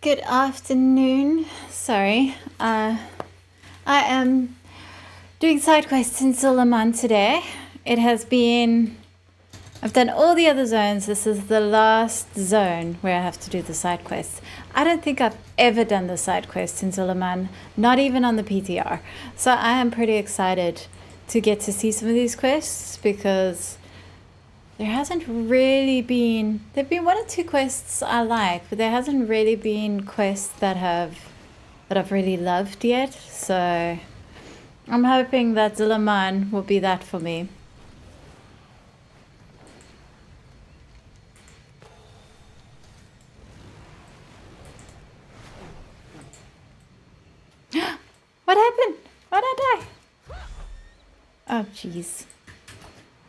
Good afternoon. Sorry. I am doing side quests in Suleiman today. It has been... I've done all the other zones. This is the last zone where I have to do the side quests. I don't think I've ever done the side quests in Suleiman, not even on the PTR. So I am pretty excited to get to see some of these quests because there hasn't really been... There've been one or two quests I like, but there hasn't really been quests that I've really loved yet. So I'm hoping that Suleiman will be that for me. What happened? Why did I die? Oh, jeez.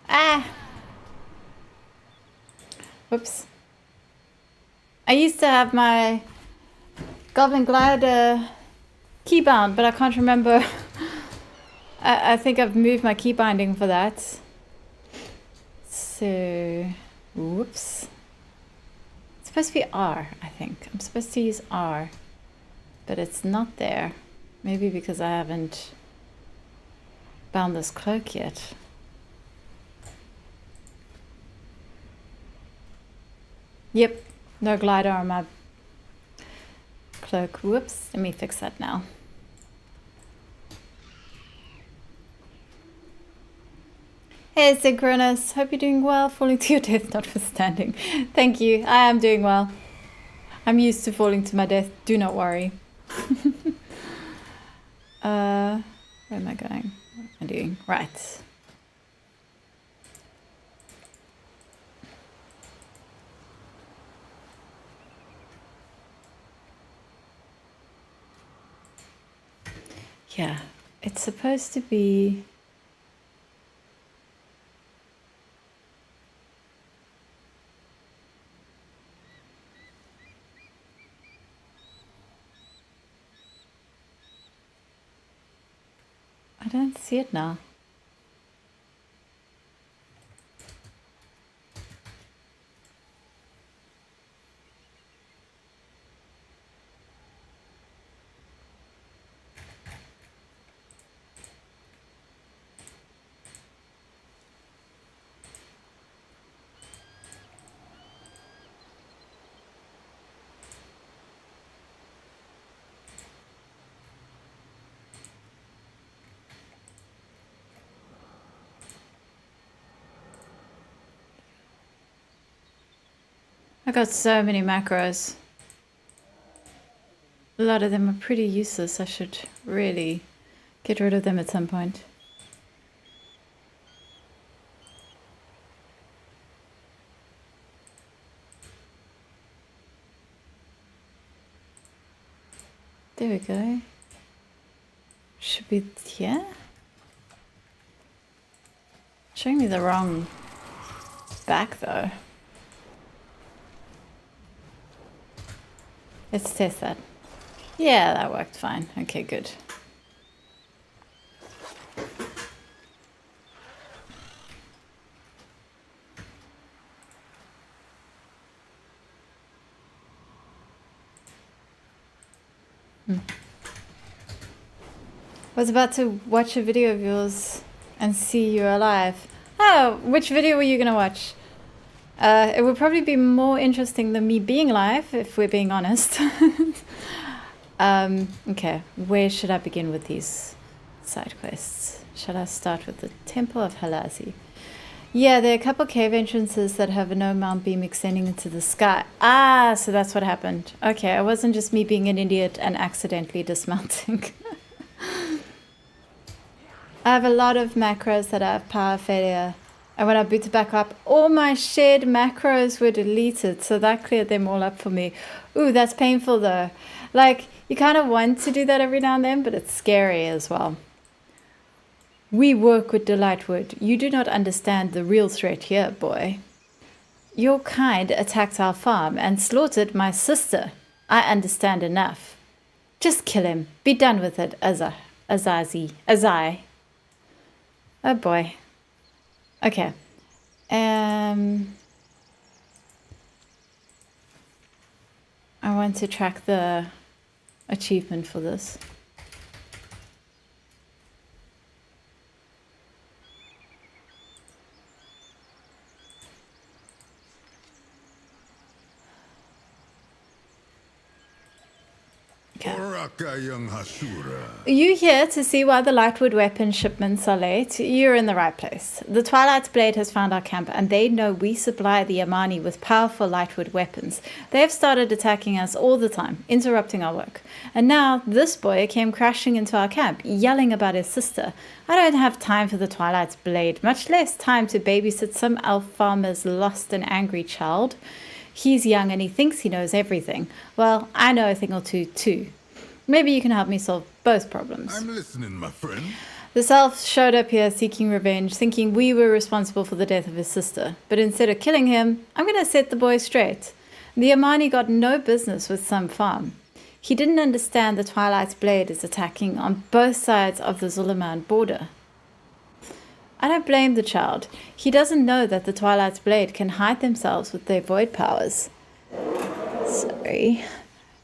Ah! Whoops. I used to have my Goblin Glider keybound, but I can't remember. I think I've moved my key binding for that. So, whoops. It's supposed to be R, I think. I'm supposed to use R, but it's not there. Maybe because I haven't bound this cloak yet. Yep, no glider on my cloak. Whoops, let me fix that now. Hey Synchronous, hope you're doing well. Falling to your death notwithstanding. Thank you, I am doing well. I'm used to falling to my death, do not worry. Where am I going? What am I doing? Right. Yeah, it's supposed to be... I don't see it now. I got so many macros. A lot of them are pretty useless. I should really get rid of them at some point. There we go. Should be here? Showing me the wrong back though. Let's test that. Yeah, that worked fine. Okay, good. I was about to watch a video of yours and see you alive. Oh, which video were you gonna watch? It would probably be more interesting than me being live, if we're being honest. Okay, where should I begin with these side quests? Shall I start with the Temple of Halasi? Yeah, there are a couple cave entrances that have a no mount beam extending into the sky. Ah, so that's what happened. Okay, it wasn't just me being an idiot and accidentally dismounting. I have a lot of macros that have power failure. And when I booted back up, all my shared macros were deleted. So that cleared them all up for me. Ooh, that's painful though. Like, you kind of want to do that every now and then, but it's scary as well. We work with Delightwood. You do not understand the real threat here, boy. Your kind attacked our farm and slaughtered my sister. I understand enough. Just kill him. Be done with it, Azai. Oh boy. Okay. I want to track the achievement for this. You here to see why the Lightwood weapon shipments are late? You're in the right place. The Twilight's Blade has found our camp, and they know we supply the Amani with powerful Lightwood weapons. They have started attacking us all the time, interrupting our work. And now this boy came crashing into our camp, yelling about his sister. I don't have time for the Twilight's Blade, much less time to babysit some elf farmer's lost and angry child. He's young and he thinks he knows everything. Well, I know a thing or two too. Maybe you can help me solve both problems. I'm listening, my friend. This elf showed up here seeking revenge, thinking we were responsible for the death of his sister. But instead of killing him, I'm going to set the boy straight. The Amani got no business with some farm. He didn't understand the Twilight's Blade is attacking on both sides of the Zulaman border. I don't blame the child. He doesn't know that the Twilight's Blade can hide themselves with their void powers. Sorry.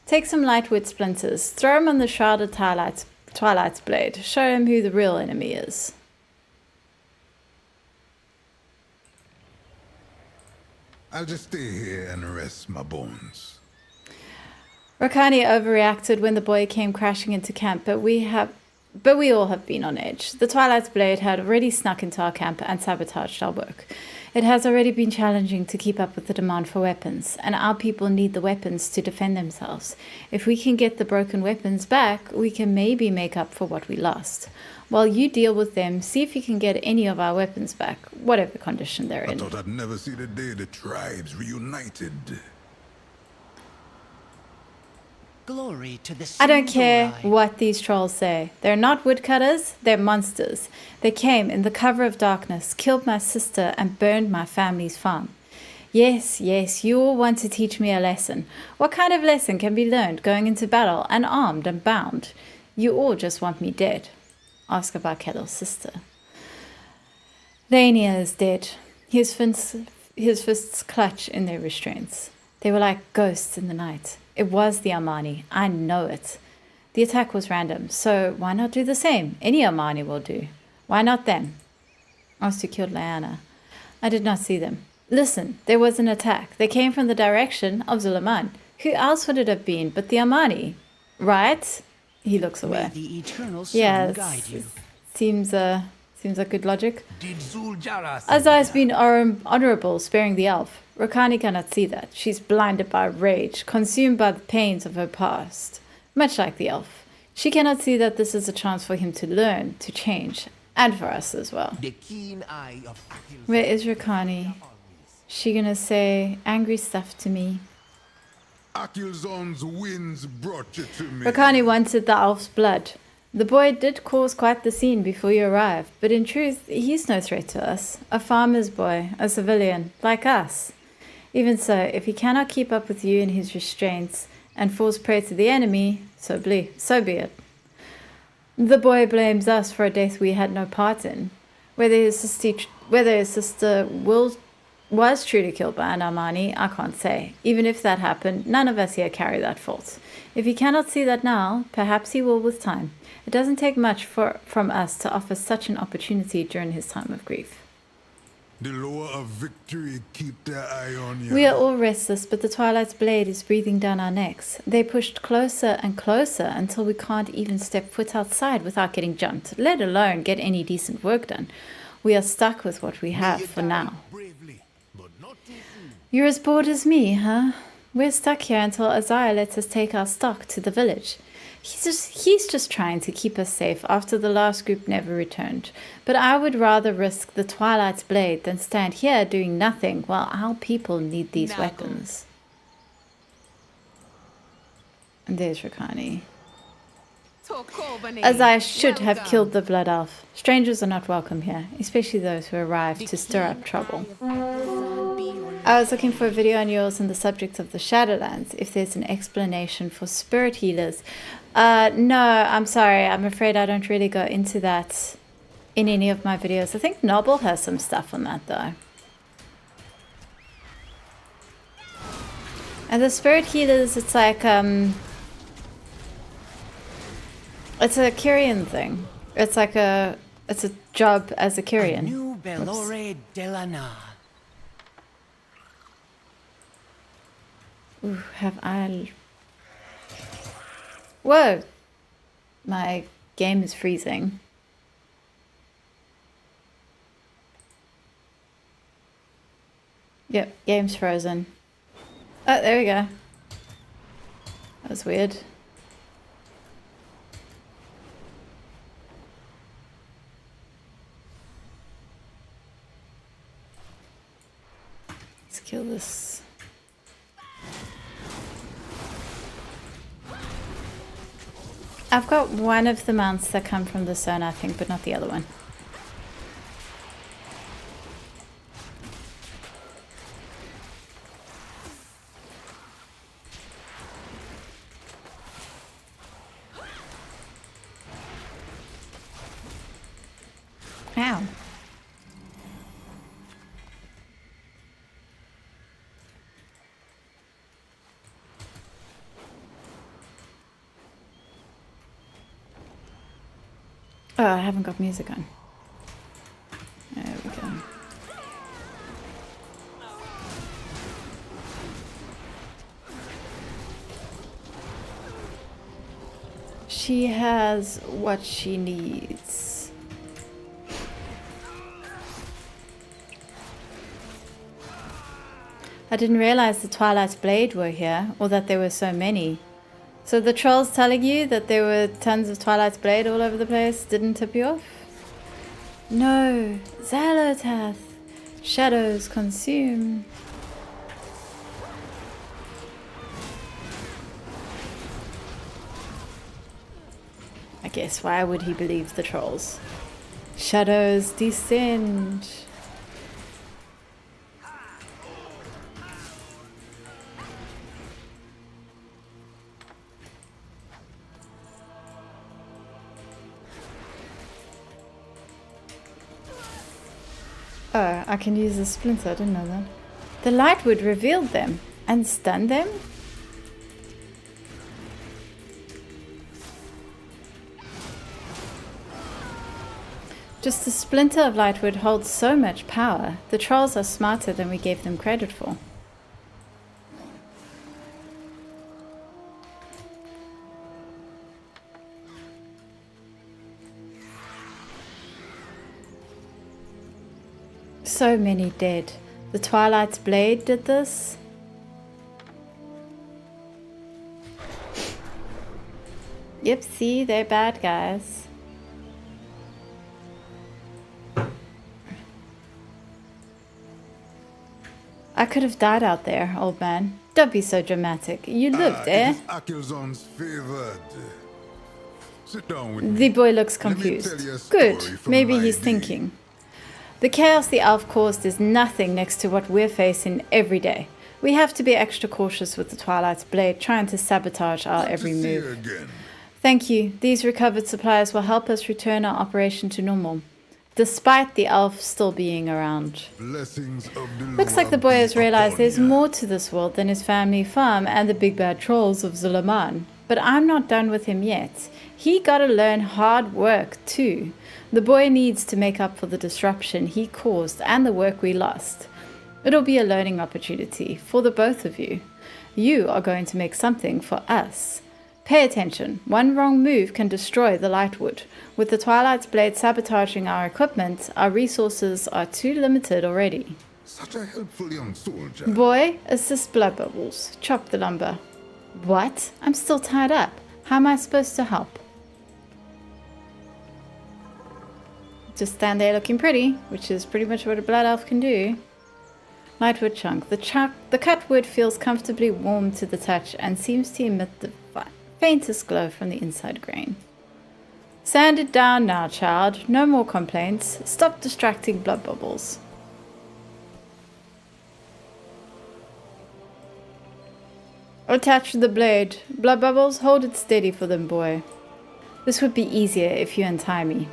Take some Lightwood splinters. Throw him on the shrouded Twilight's Blade. Show him who the real enemy is. I'll just stay here and rest my bones. Rakani overreacted when the boy came crashing into camp, but we all have been on edge. The Twilight's Blade had already snuck into our camp and sabotaged our work. It has already been challenging to keep up with the demand for weapons, and our people need the weapons to defend themselves. If we can get the broken weapons back, we can maybe make up for what we lost. While you deal with them, see if you can get any of our weapons back, whatever condition they're in. I thought I'd never see the day the tribes reunited. Glory to the I don't care what these trolls say. They're not woodcutters, they're monsters. They came in the cover of darkness, killed my sister, and burned my family's farm. Yes, you all want to teach me a lesson. What kind of lesson can be learned going into battle unarmed and bound? You all just want me dead. Ask about Kettle's sister. Lania is dead. His fists clutch in their restraints. They were like ghosts in the night. It was the Amani. I know it. The attack was random, so why not do the same? Any Amani will do. Why not them? Asked who killed Lyanna. I did not see them. Listen, there was an attack. They came from the direction of Zulaman. Who else would it have been but the Amani? Right? He looks away. May the eternal sun guide you. Seems like good logic. Did Zuljara Azai has been honorable, sparing the elf. Rakani cannot see that. She's blinded by rage, consumed by the pains of her past. Much like the elf. She cannot see that this is a chance for him to learn, to change, and for us as well. the keen eye of Akil? Where is Rakani? She gonna say angry stuff to me? Akilzon's winds brought you to me. Rakani wanted the elf's blood. The boy did cause quite the scene before you arrived, but in truth, he's no threat to us. A farmer's boy, a civilian, like us. Even so, if he cannot keep up with you in his restraints and falls prey to the enemy, so be it. The boy blames us for a death we had no part in. Whether his sister was truly killed by an Amani, I can't say. Even if that happened, none of us here carry that fault. If he cannot see that now, perhaps he will with time. It doesn't take much from us to offer such an opportunity during his time of grief. The lower of victory keep their eye on you. We are all restless, but the Twilight's Blade is breathing down our necks. They pushed closer and closer until we can't even step foot outside without getting jumped, let alone get any decent work done. We are stuck with what we have for now. Bravely, but not too soon. You're as bored as me, huh? We're stuck here until Isaiah lets us take our stock to the village. He's just trying to keep us safe after the last group never returned. But I would rather risk the Twilight's Blade than stand here doing nothing while our people need these weapons. And there's Rakani. As I should have killed the Blood Elf. Strangers are not welcome here, especially those who arrive to stir up trouble. I was looking for a video on yours on the subject of the Shadowlands, if there's an explanation for spirit healers. No, I'm sorry. I'm afraid I don't really go into that in any of my videos. I think Noble has some stuff on that, though. And the spirit healers, it's like it's a Kyrian thing. It's like it's a job as a Kyrian. New Bellore Delana. Ooh, have I... Whoa! My game is freezing. Yep, game's frozen. Oh, there we go. That was weird. Let's kill this. I've got one of the mounts that come from the zone, I think, but not the other one. Ow. Oh, I haven't got music on. There we go. She has what she needs. I didn't realize the Twilight's Blade were here, or that there were so many. So the trolls telling you that there were tons of Twilight's Blade all over the place didn't tip you off? No, Xalotath. Shadows consume. I guess why would he believe the trolls? Shadows descend. Oh, I can use a splinter, I didn't know that. The Lightwood revealed them and stunned them? Just a splinter of Lightwood holds so much power. The trolls are smarter than we gave them credit for. So many dead. The Twilight's Blade did this. Yep, see, they're bad guys. I could have died out there, old man. Don't be so dramatic. You lived, eh? It is Akilzon's favored. Sit down with me. The boy looks Let me tell confused. you a story Good. from Maybe my he's day. thinking. The chaos the elf caused is nothing next to what we're facing every day. We have to be extra cautious with the Twilight's Blade, trying to sabotage our Good every to see you move. again. Thank you. These recovered supplies will help us return our operation to normal, despite the elf still being around. Blessings of the Looks like the Lord boy be has realized upon there's ya. more to this world than his family farm and the big bad trolls of Zulaman. But I'm not done with him yet. He gotta learn hard work too. The boy needs to make up for the disruption he caused and the work we lost. It'll be a learning opportunity for the both of you. You are going to make something for us. Pay attention. One wrong move can destroy the Lightwood. With the Twilight's Blade sabotaging our equipment, our resources are too limited already. Such a helpful young soldier. Boy, assist blood bubbles. Chop the lumber. What? I'm still tied up. How am I supposed to help? Just stand there looking pretty, which is pretty much what a blood elf can do. Lightwood chunk. The cut wood feels comfortably warm to the touch and seems to emit the faintest glow from the inside grain. Sand it down now, child. No more complaints. Stop distracting blood bubbles. Attach the blade. Blood bubbles, hold it steady for them, boy. This would be easier if you untie me.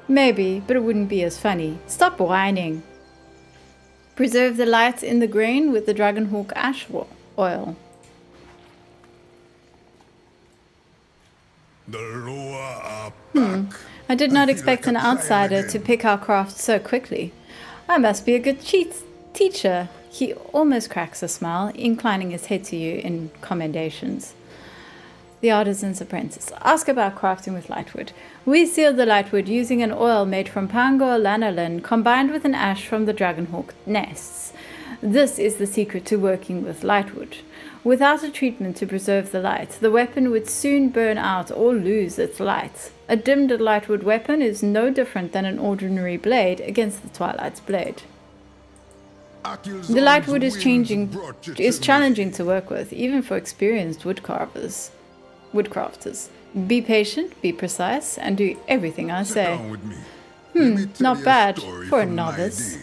Maybe, but it wouldn't be as funny. Stop whining. Preserve the light in the grain with the dragonhawk ash oil. The lower are back. I did not I feel expect like an a child outsider again. to pick our craft so quickly. I must be a good teacher. He almost cracks a smile, inclining his head to you in commendations. The artisan's apprentice. Ask about crafting with lightwood. We seal the lightwood using an oil made from pango lanolin combined with an ash from the dragonhawk nests. This is the secret to working with lightwood. Without a treatment to preserve the light, the weapon would soon burn out or lose its light. A dimmed lightwood weapon is no different than an ordinary blade against the Twilight's blade. The lightwood is challenging to work with, even for experienced woodcrafters. Be patient, be precise, and do everything I Sit say. down with me. Let me tell Not you bad story for a from my novice. day.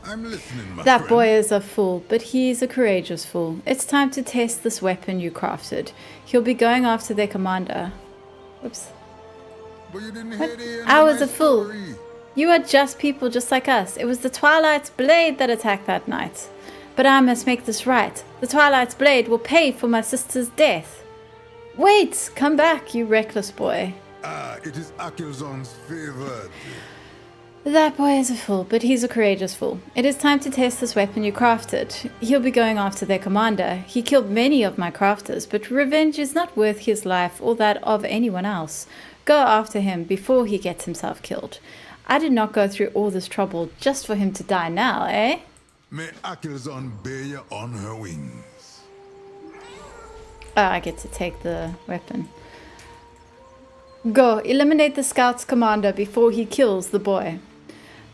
I'm listening, my That friend. boy is a fool, but he's a courageous fool. It's time to test this weapon you crafted. He'll be going after their commander. Whoops. But you didn't What? hear the end I of was my a fool. story. You are just people just like us. It was the Twilight's blade that attacked that night. But I must make this right. The Twilight's blade will pay for my sister's death. Wait! Come back, you reckless boy. Ah, it is Akilzon's favorite. That boy is a fool, but he's a courageous fool. It is time to test this weapon you crafted. He'll be going after their commander. He killed many of my crafters, but revenge is not worth his life or that of anyone else. Go after him before he gets himself killed. I did not go through all this trouble just for him to die now, eh? May Akilzon bear you on her wings. Oh, I get to take the weapon. Go, eliminate the scout's commander before he kills the boy.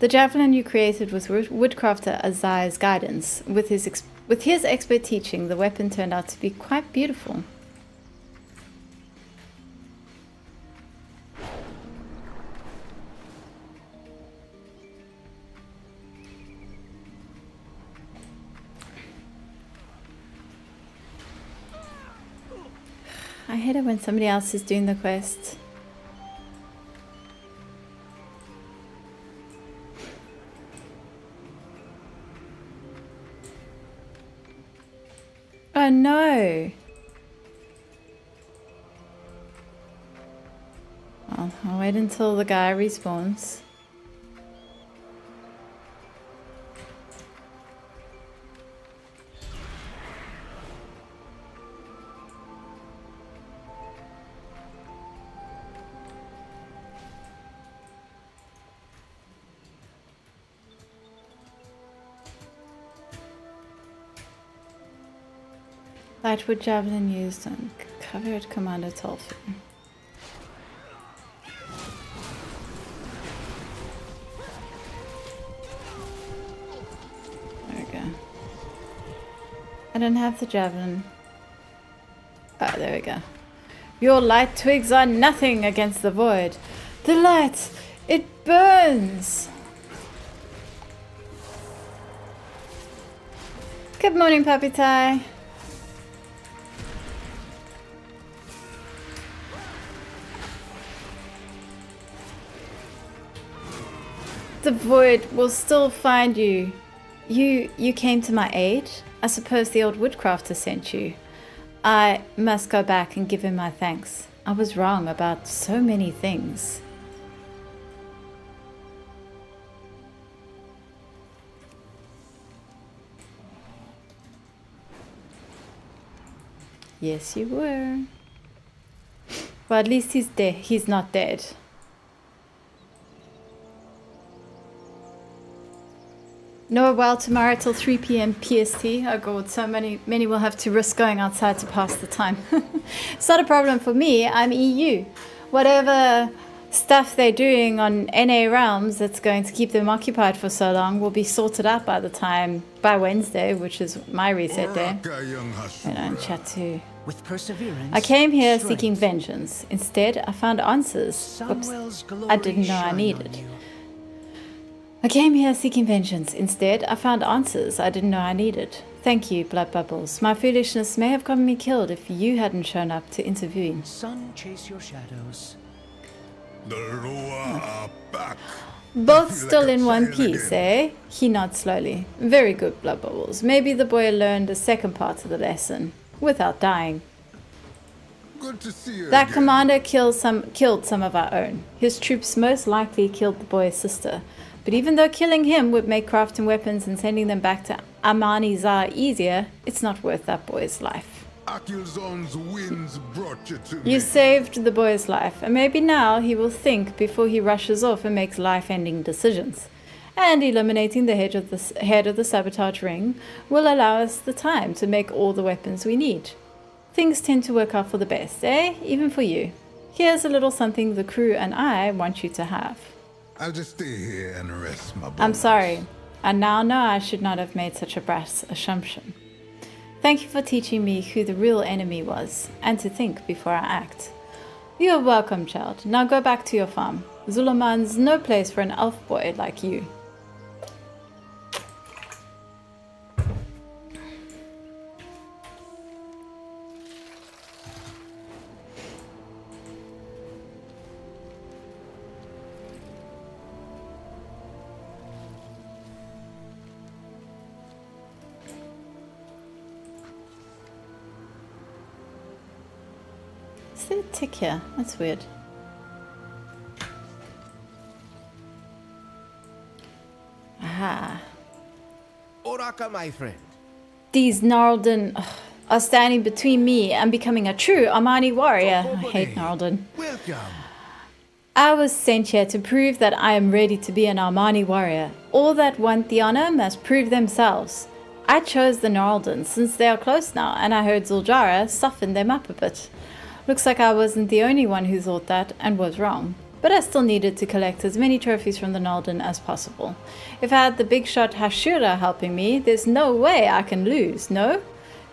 The javelin you created with woodcrafter Azai's guidance. With his expert teaching, the weapon turned out to be quite beautiful. I hate it when somebody else is doing the quest. Oh no! Well, I'll wait until the guy respawns. Lightwood javelin used on covered Commander Tolfin. There we go. I don't have the javelin. Oh, there we go. Your light twigs are nothing against the void. The light, it burns. Good morning, Puppy Tie. The void will still find you. You came to my aid? I suppose the old woodcrafter sent you. I must go back and give him my thanks. I was wrong about so many things. Yes, you were. Well, at least he's dead. He's not dead. No, well, tomorrow till 3 p.m. PST. Oh god, so many will have to risk going outside to pass the time. It's not a problem for me. I'm EU. Whatever stuff they're doing on NA realms that's going to keep them occupied for so long will be sorted out by Wednesday, which is my reset day. Oraka, young Hashura. I don't chat too. With perseverance, I came here strength, seeking vengeance. Instead, I found answers. Whoops. Sunwell's glory I didn't know I shine on needed. you. I came here seeking vengeance. Instead, I found answers I didn't know I needed. Thank you, Blood Bubbles. My foolishness may have gotten me killed if you hadn't shown up to intervene. Sun, chase your shadows. The lower are back. Both feel like still a in one child piece, again. eh? He nods slowly. Very good, Blood Bubbles. Maybe the boy learned the second part of the lesson without dying. Good to see you That again. commander killed some of our own. His troops most likely killed the boy's sister. But even though killing him would make crafting weapons and sending them back to Amani Zar easier, it's not worth that boy's life. Akilzon's winds brought you to me. You saved the boy's life, and maybe now he will think before he rushes off and makes life-ending decisions. And eliminating the head of the sabotage ring will allow us the time to make all the weapons we need. Things tend to work out for the best, eh? Even for you. Here's a little something the crew and I want you to have. I'll just stay here and rest my bones. I'm sorry. I now know I should not have made such a brash assumption. Thank you for teaching me who the real enemy was, and to think before I act. You are welcome, child. Now go back to your farm. Zulaman's no place for an elf boy like you. Is there a tick here? That's weird. Aha. Oraka, my friend. These Gnarlden are standing between me and becoming a true Amani warrior. I hate Gnarlden. Welcome. I was sent here to prove that I am ready to be an Armani warrior. All that want the honor must prove themselves. I chose the Gnarlden since they are close now, and I heard Zuljara softened them up a bit. Looks like I wasn't the only one who thought that and was wrong. But I still needed to collect as many trophies from the Gnarlden as possible. If I had the big shot Hashira helping me, there's no way I can lose, no?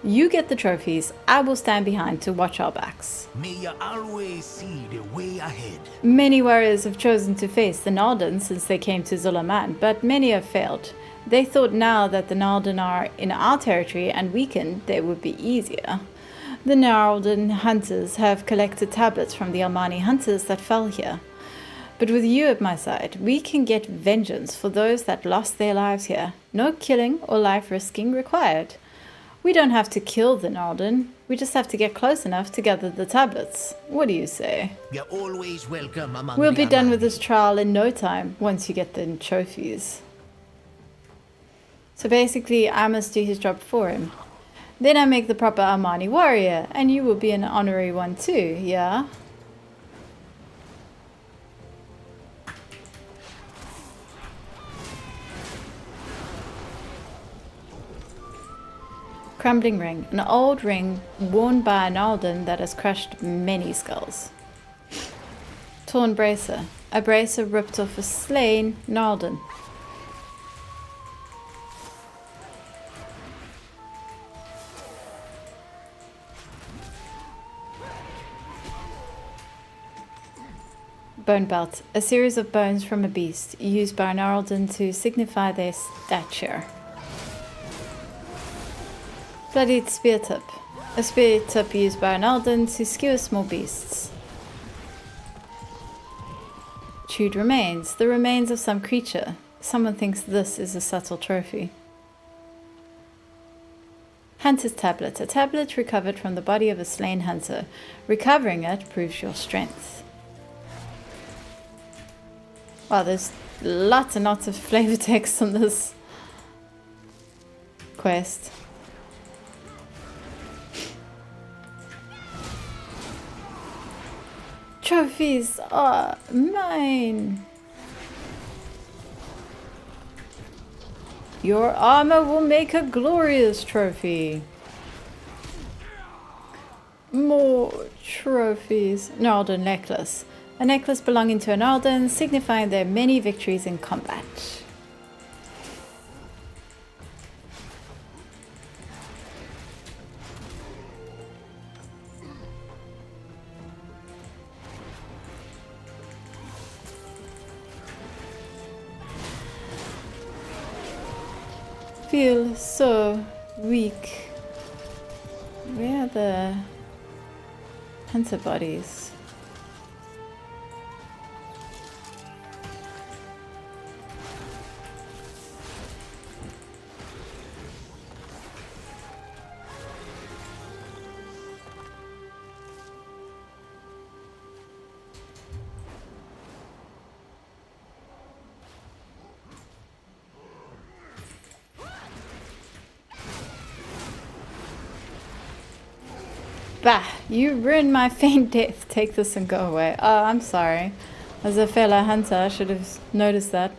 You get the trophies, I will stand behind to watch our backs. May you always see the way ahead. Many warriors have chosen to face the Gnarlden since they came to Zulaman, but many have failed. They thought now that the Gnarlden are in our territory and weakened, they would be easier. The Gnarlden hunters have collected tablets from the Almani hunters that fell here. But with you at my side, we can get vengeance for those that lost their lives here. No killing or life risking required. We don't have to kill the Gnarlden, we just have to get close enough to gather the tablets. What do you say? You're always welcome among We'll the be done Amani. with this trial in no time, once you get the trophies. So basically, I must do his job for him. Then I make the proper Armani warrior, and you will be an honorary one too, yeah? Crumbling ring, an old ring worn by an Alden that has crushed many skulls. Torn bracer, a bracer ripped off a slain Nalden. Bone belt, a series of bones from a beast, used by an Arlden to signify their stature. Bloodied spear tip, a spear tip used by an Arlden to skewer small beasts. Chewed remains, the remains of some creature. Someone thinks this is a subtle trophy. Hunter's tablet, a tablet recovered from the body of a slain hunter. Recovering it proves your strength. Wow, there's lots and lots of flavor text on this quest. Trophies are mine. Your armor will make a glorious trophy. More trophies. Nalden necklace. A necklace belonging to an Alden, signifying their many victories in combat. Feel so weak. Where are the hunter bodies? Bah, you ruined my faint death. Take this and go away. Oh, I'm sorry. As a fellow hunter, I should have noticed that.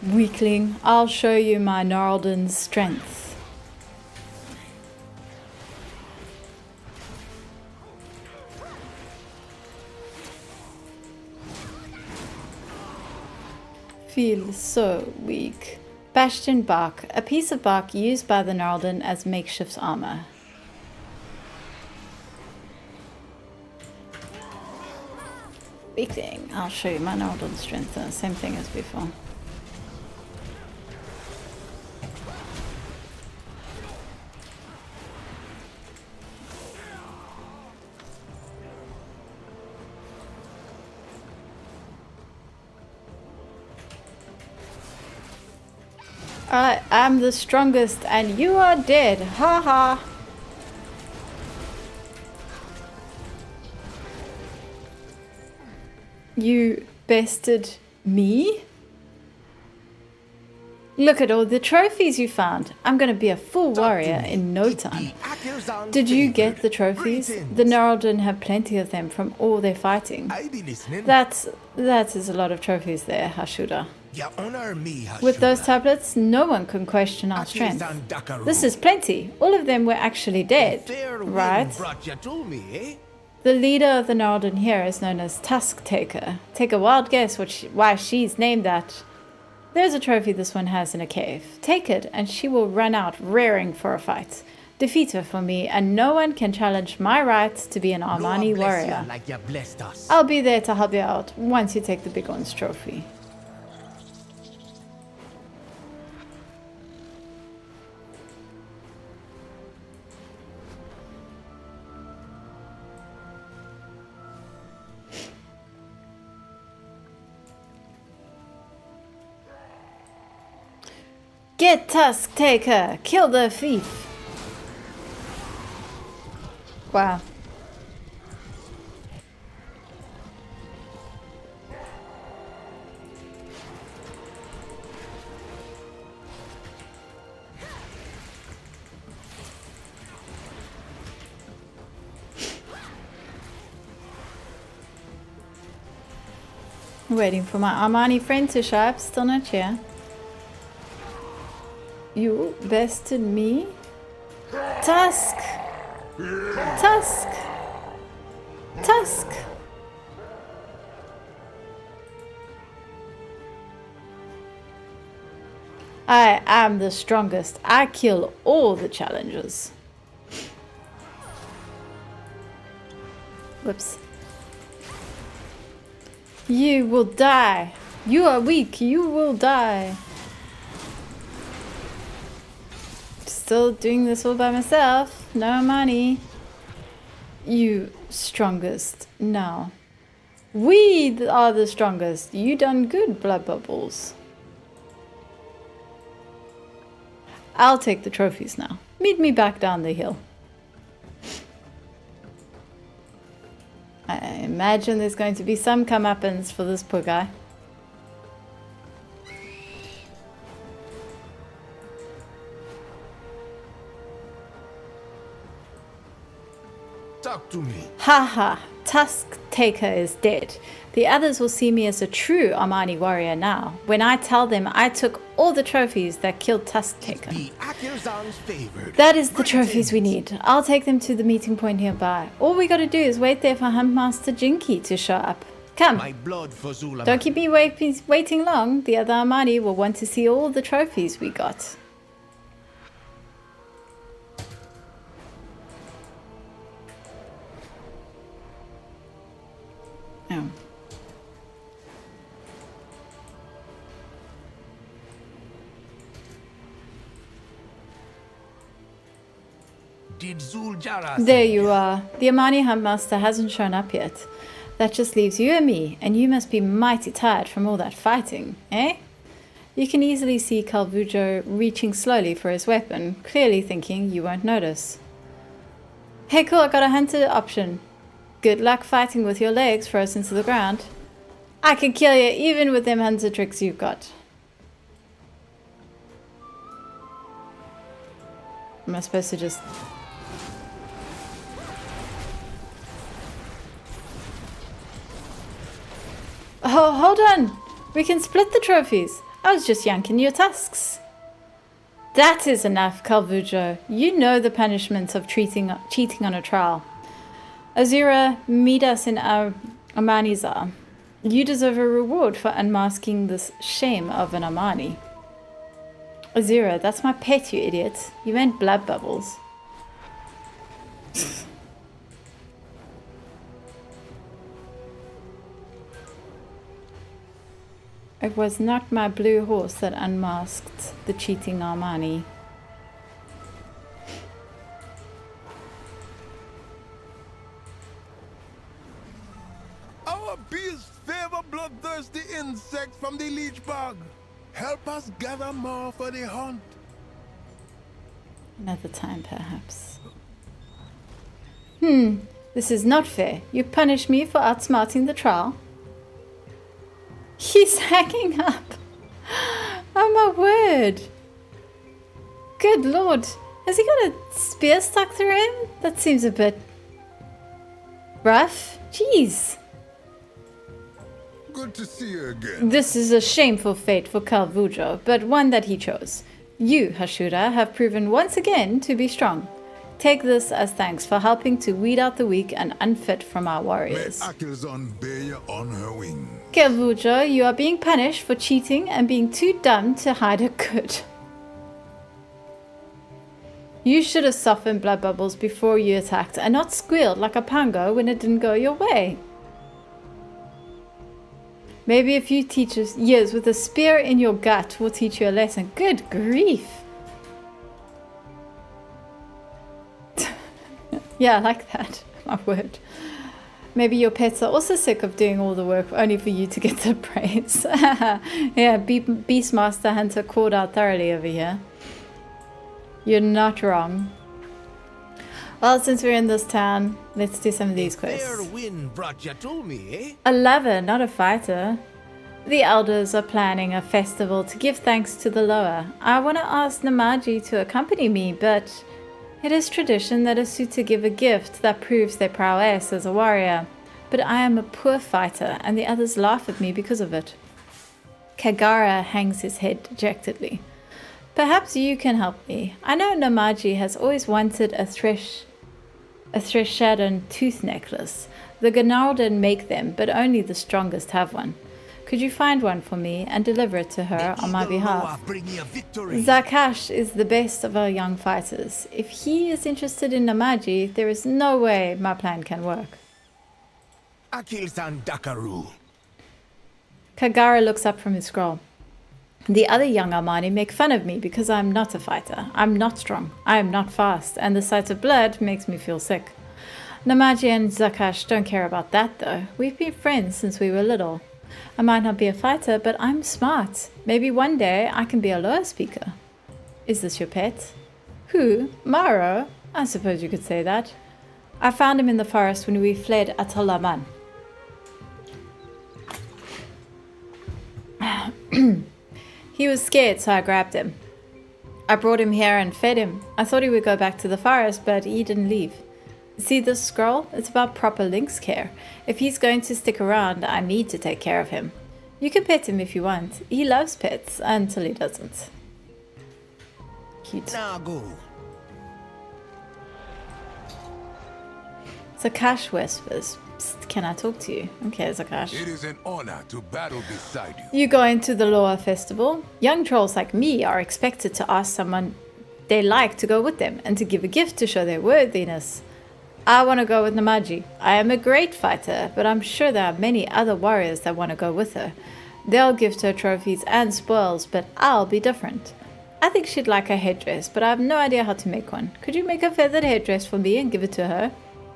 Weakling, I'll show you my Gnarlden's strength. Feel so weak. Bastion bark, a piece of bark used by the Gnarlden as makeshift armor. Weakling, I'll show you my Gnarlden's strength. Same thing as before. I am the strongest and you are dead. Ha ha. You bested me? Look at all the trophies you found. I'm going to be a full warrior in no time. Did you get the trophies? The Gnarlden have plenty of them from all their fighting. I be listening. That is a lot of trophies there, Hashuda. You honor me, With those Hashuda. tablets, no one can question our strength. This is plenty. All of them were actually dead, Fair wind right? brought you to me, eh? The leader of the Gnarlden here is known as Tusk Taker. Take a wild guess why she's named that. There's a trophy this one has in a cave. Take it and she will run out rearing for a fight. Defeat her for me and no one can challenge my right to be an Armani Lord bless you warrior. like you blessed us. I'll be there to help you out once you take the big one's trophy. Get Tusk Taker! Kill the thief! Wow. Waiting for my Armani friend to show up, still not here. You bested me? Tusk! Tusk! Tusk! I am the strongest. I kill all the challengers. Whoops. You will die. You are weak. You will die. Still doing this all by myself. No money. You strongest. No. We are the strongest. You done good, blood bubbles. I'll take the trophies now. Meet me back down the hill. I imagine there's going to be some comeuppance for this poor guy. Talk to me. Haha, Tusk Taker is dead. The others will see me as a true Armani warrior now, when I tell them I took all the trophies that killed Tusk Taker. The Akuzan's favored. That is the trophies we need. I'll take them to the meeting point nearby. All we gotta do is wait there for Huntmaster Jinky to show up. Come, My blood for Zulaman. don't keep me waiting long. The other Armani will want to see all the trophies we got. Oh. Did Zuljara There you are. The Armani Huntmaster hasn't shown up yet. That just leaves you and me, and you must be mighty tired from all that fighting, eh? You can easily see Calvujo reaching slowly for his weapon, clearly thinking you won't notice. Hey cool, I got a hunter option. Good luck fighting with your legs frozen to the ground. I can kill you even with them hunter tricks you've got. Am I supposed to just... Oh, hold on! We can split the trophies. I was just yanking your tusks. That is enough, Calvujo. You know the punishment of cheating on a trial. Azura, meet us in Amanizar. You deserve a reward for unmasking this shame of an Amani. Azura, that's my pet, you idiot. You meant blood bubbles. It was not my blue horse that unmasked the cheating Armani. Our beasts favor bloodthirsty insects from the leech bog. Help us gather more for the hunt. Another time, perhaps. This is not fair. You punish me for outsmarting the trial. He's hanging up. Oh my word. Good lord. Has he got a spear stuck through him? That seems a bit rough. Jeez. Good to see you again. This is a shameful fate for Calvujo, but one that he chose. You, Hashura, have proven once again to be strong. Take this as thanks for helping to weed out the weak and unfit from our May warriors. Akilzon bear you on her wing. Calvujo, you are being punished for cheating and being too dumb to hide a good. You should have softened blood bubbles before you attacked and not squealed like a pango when it didn't go your way. Maybe a few years with a spear in your gut will teach you a lesson. Good grief. Yeah, I like that. My word. Maybe your pets are also sick of doing all the work only for you to get the praise. Yeah, Beastmaster Hunter called out thoroughly over here. You're not wrong. Well, since we're in this town, let's do some of these quests. Fair wind brought you to me, eh? A lover, not a fighter. The elders are planning a festival to give thanks to the Loa. I want to ask Namaji to accompany me, but it is tradition that a suitor give a gift that proves their prowess as a warrior. But I am a poor fighter, and the others laugh at me because of it. Kagara hangs his head dejectedly. Perhaps you can help me. I know Namaji has always wanted a Threshadan tooth necklace. The Ganaldan make them, but only the strongest have one. Could you find one for me and deliver it to her on my behalf? Bring you victory. Zakash is the best of our young fighters. If he is interested in Namaji, there is no way my plan can work. Akil-san Dakaru. Kagara looks up from his scroll. The other young Armani make fun of me because I'm not a fighter. I'm not strong. I am not fast, and the sight of blood makes me feel sick. Namaji and Zakash don't care about that, though. We've been friends since we were little. I might not be a fighter, but I'm smart. Maybe one day I can be a Loa speaker. Is this your pet? Who? Maro? I suppose you could say that. I found him in the forest when we fled Atalaman. He was scared, so I grabbed him. I brought him here and fed him. I thought he would go back to the forest, but he didn't leave. See this scroll? It's about proper lynx care. If he's going to stick around, I need to take care of him. You can pet him if you want. He loves pets until he doesn't. Cute. Now go. Zakash whispers. Psst, can I talk to you? Okay, Zakash. It is an honor to battle beside you. You going to the Loa festival? Young trolls like me are expected to ask someone they like to go with them and to give a gift to show their worthiness. I want to go with Namaji. I am a great fighter, but I'm sure there are many other warriors that want to go with her. They'll gift her trophies and spoils, but I'll be different. I think she'd like a headdress, but I have no idea how to make one. Could you make a feathered headdress for me and give it to her?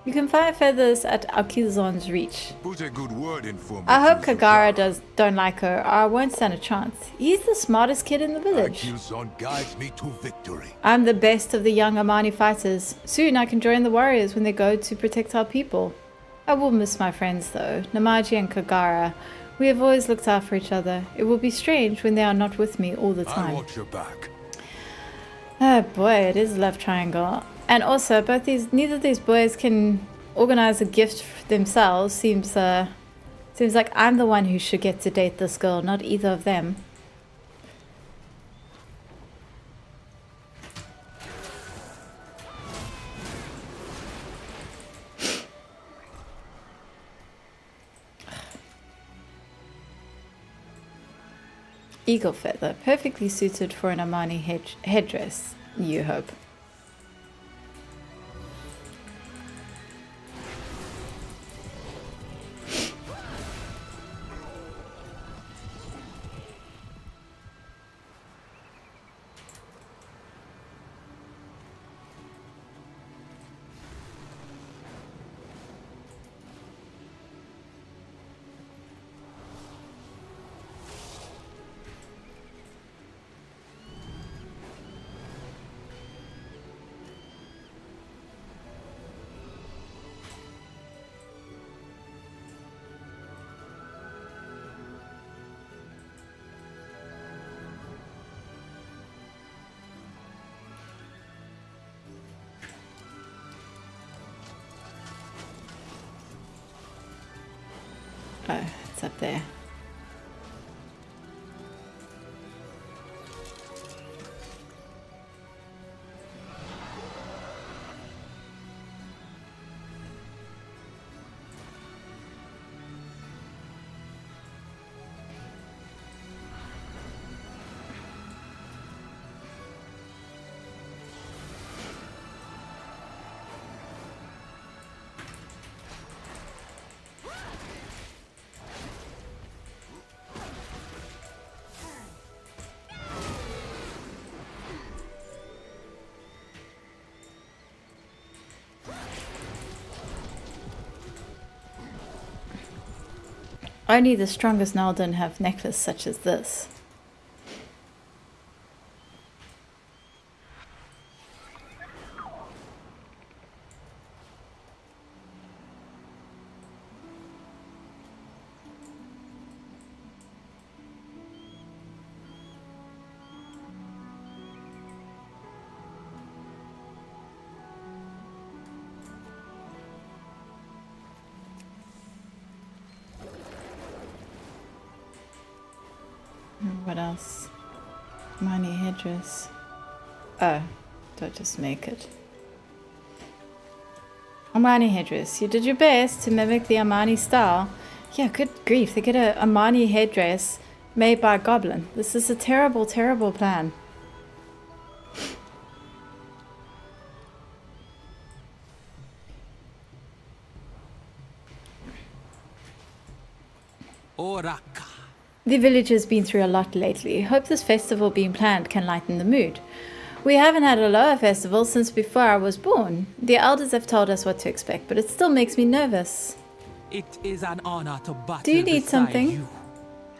You can find feathers at Alkizon's reach. Put a good word in for me. I hope Kagara don't like her, or I won't stand a chance. He's the smartest kid in the village. Akilzon guides me to victory. I'm the best of the young Amani fighters. Soon I can join the warriors when they go to protect our people. I will miss my friends though. Namaji and Kagara We have always looked out for each other. It will be strange when they are not with me all the I'll time. watch your back. Oh boy, it is a love triangle. And also, neither of these boys can organize a gift themselves. Seems like I'm the one who should get to date this girl, not either of them. Eagle feather, perfectly suited for an Amani headdress, you hope. Oh, it's up there. Only the strongest Nalden have necklace such as this. What else? Money headdress. Oh, don't just make it. Amani headdress. You did your best to mimic the Amani style. Yeah, good grief. They get a Amani headdress made by a goblin. This is a terrible, terrible plan. Oraka. The village has been through a lot lately. Hope this festival being planned can lighten the mood. We haven't had a lower festival since before I was born. The elders have told us what to expect, but it still makes me nervous. It is an honor to battle. Do you need beside something? you.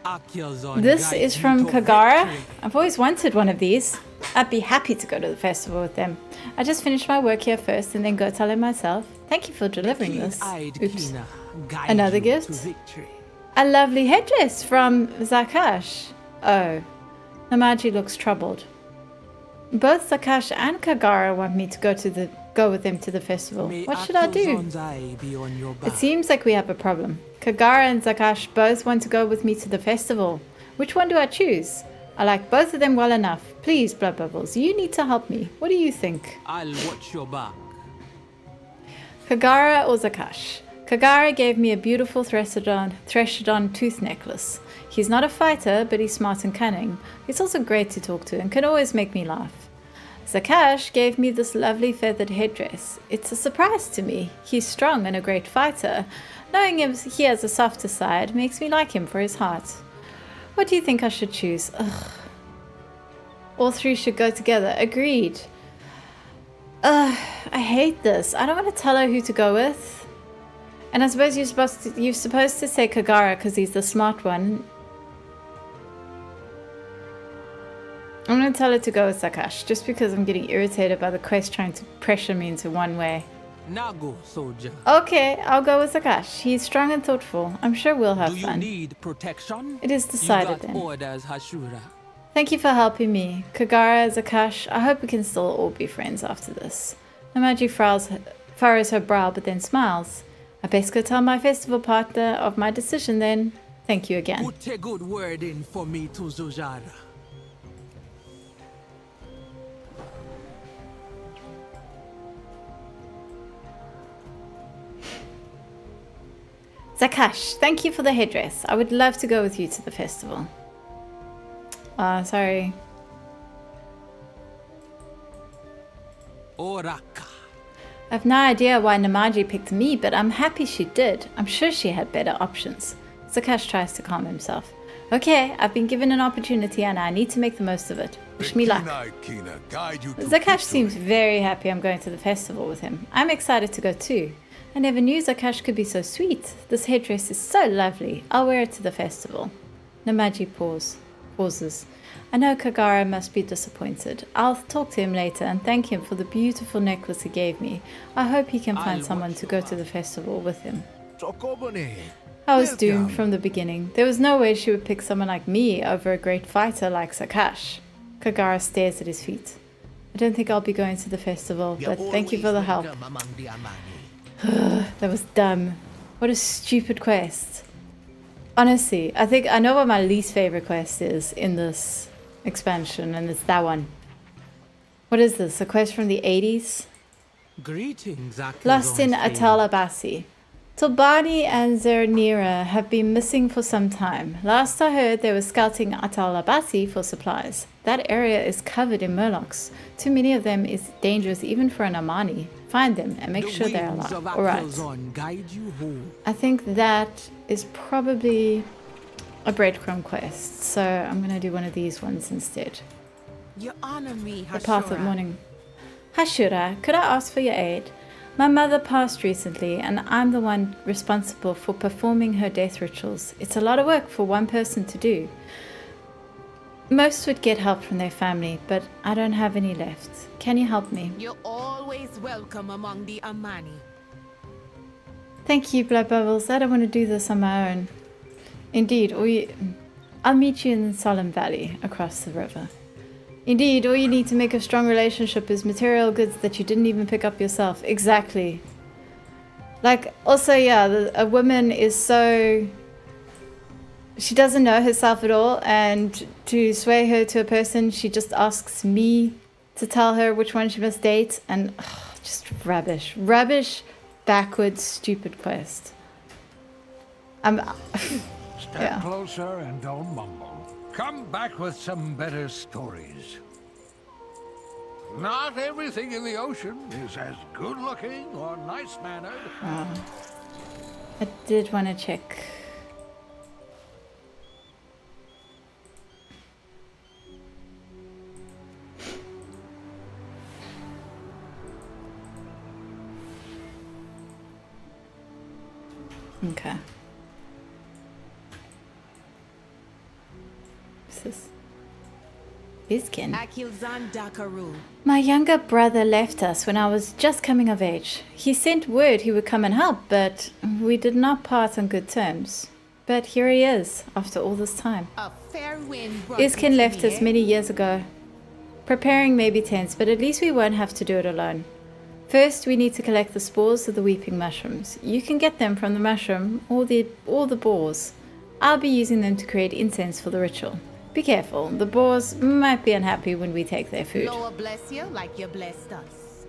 Akilzon This guides is you from to Kagara. victory. I've always wanted one of these. I'd be happy to go to the festival with them. I just finished my work here first and then go tell him myself. Thank you for delivering this. Keen-eyed Oops. Kina guide Another you gift? to victory. A lovely headdress from Zakash. Oh, Namaji looks troubled. Both Zakash and Kagara want me to go with them to the festival. May What should I do? Akilzon's eye be on your back. It seems like we have a problem. Kagara and Zakash both want to go with me to the festival. Which one do I choose? I like both of them well enough. Please, Blood Bubbles, you need to help me. What do you think? I'll watch your back. Kagara or Zakash? Kagara gave me a beautiful Threshodon tooth necklace. He's not a fighter, but he's smart and cunning. He's also great to talk to and can always make me laugh. Zakash gave me this lovely feathered headdress. It's a surprise to me. He's strong and a great fighter. Knowing he has a softer side makes me like him for his heart. What do you think I should choose? Ugh. All three should go together. Agreed. Ugh, I hate this. I don't want to tell her who to go with. And I suppose you're supposed to say Kagara because he's the smart one. I'm going to tell her to go with Zakash just because I'm getting irritated by the quest trying to pressure me into one way. Nago, soldier. Okay, I'll go with Zakash. He's strong and thoughtful. I'm sure we'll have Do you fun. need protection? It is decided you got then. orders, Hashura. Thank you for helping me. Kagara, Zakash, I hope we can still all be friends after this. Namaji furrows her brow but then smiles. I best go tell my festival partner of my decision then. Thank you again. Put a good word in for me to Zojara. Zakash, thank you for the headdress. I would love to go with you to the festival. Sorry. Oraka. I have no idea why Namaji picked me, but I'm happy she did. I'm sure she had better options. Zakash tries to calm himself. Okay, I've been given an opportunity and I need to make the most of it. Wish me luck. Zakash seems very happy I'm going to the festival with him. I'm excited to go too. I never knew Zakash could be so sweet. This headdress is so lovely. I'll wear it to the festival. Namaji pauses. I know Kagara must be disappointed. I'll talk to him later and thank him for the beautiful necklace he gave me. I hope he can find someone to go to the festival with him. I was doomed from the beginning. There was no way she would pick someone like me over a great fighter like Zakash. Kagara stares at his feet. I don't think I'll be going to the festival, but thank you for the help. That was dumb. What a stupid quest. Honestly, I think I know what my least favorite quest is in this expansion, and it's that one. What is this? A quest from the 80s? Greetings, Akil. Lost in Atal Abasi. Tulbani and Zernira have been missing for some time. Last I heard, they were scouting Atal Abasi for supplies. That area is covered in murlocs. Too many of them is dangerous even for an Amani. Find them and make sure they're alive. Alright. Guide you home. I think that is probably a breadcrumb quest. So I'm going to do one of these ones instead. You honor me, The Path of Morning. Hashura, could I ask for your aid? My mother passed recently, and I'm the one responsible for performing her death rituals. It's a lot of work for one person to do. Most would get help from their family, but I don't have any left. Can you help me? You're always welcome among the Amani. Thank you, Blood Bubbles. I don't want to do this on my own. Indeed, I'll meet you in Solemn Valley, across the river. Indeed, all you need to make a strong relationship is material goods that you didn't even pick up yourself. Exactly. Like, also, yeah, a woman is so... She doesn't know herself at all, and to sway her to a person, she just asks me to tell her which one she must date, and just rubbish. Rubbish, backwards, stupid quest. Step closer and don't mumble. Come back with some better stories. Not everything in the ocean is as good-looking or nice-mannered. I did want to check. Okay. What's this? Iskin. Akilzan Dakaru. My younger brother left us when I was just coming of age. He sent word he would come and help, but we did not part on good terms. But here he is, after all this time. A fair wind brought Iskin you to left me, us many years ago. Preparing may be tense, but at least we won't have to do it alone. First, we need to collect the spores of the weeping mushrooms. You can get them from the mushroom or the boars. I'll be using them to create incense for the ritual. Be careful, the boars might be unhappy when we take their food. Lord bless you like you blessed us.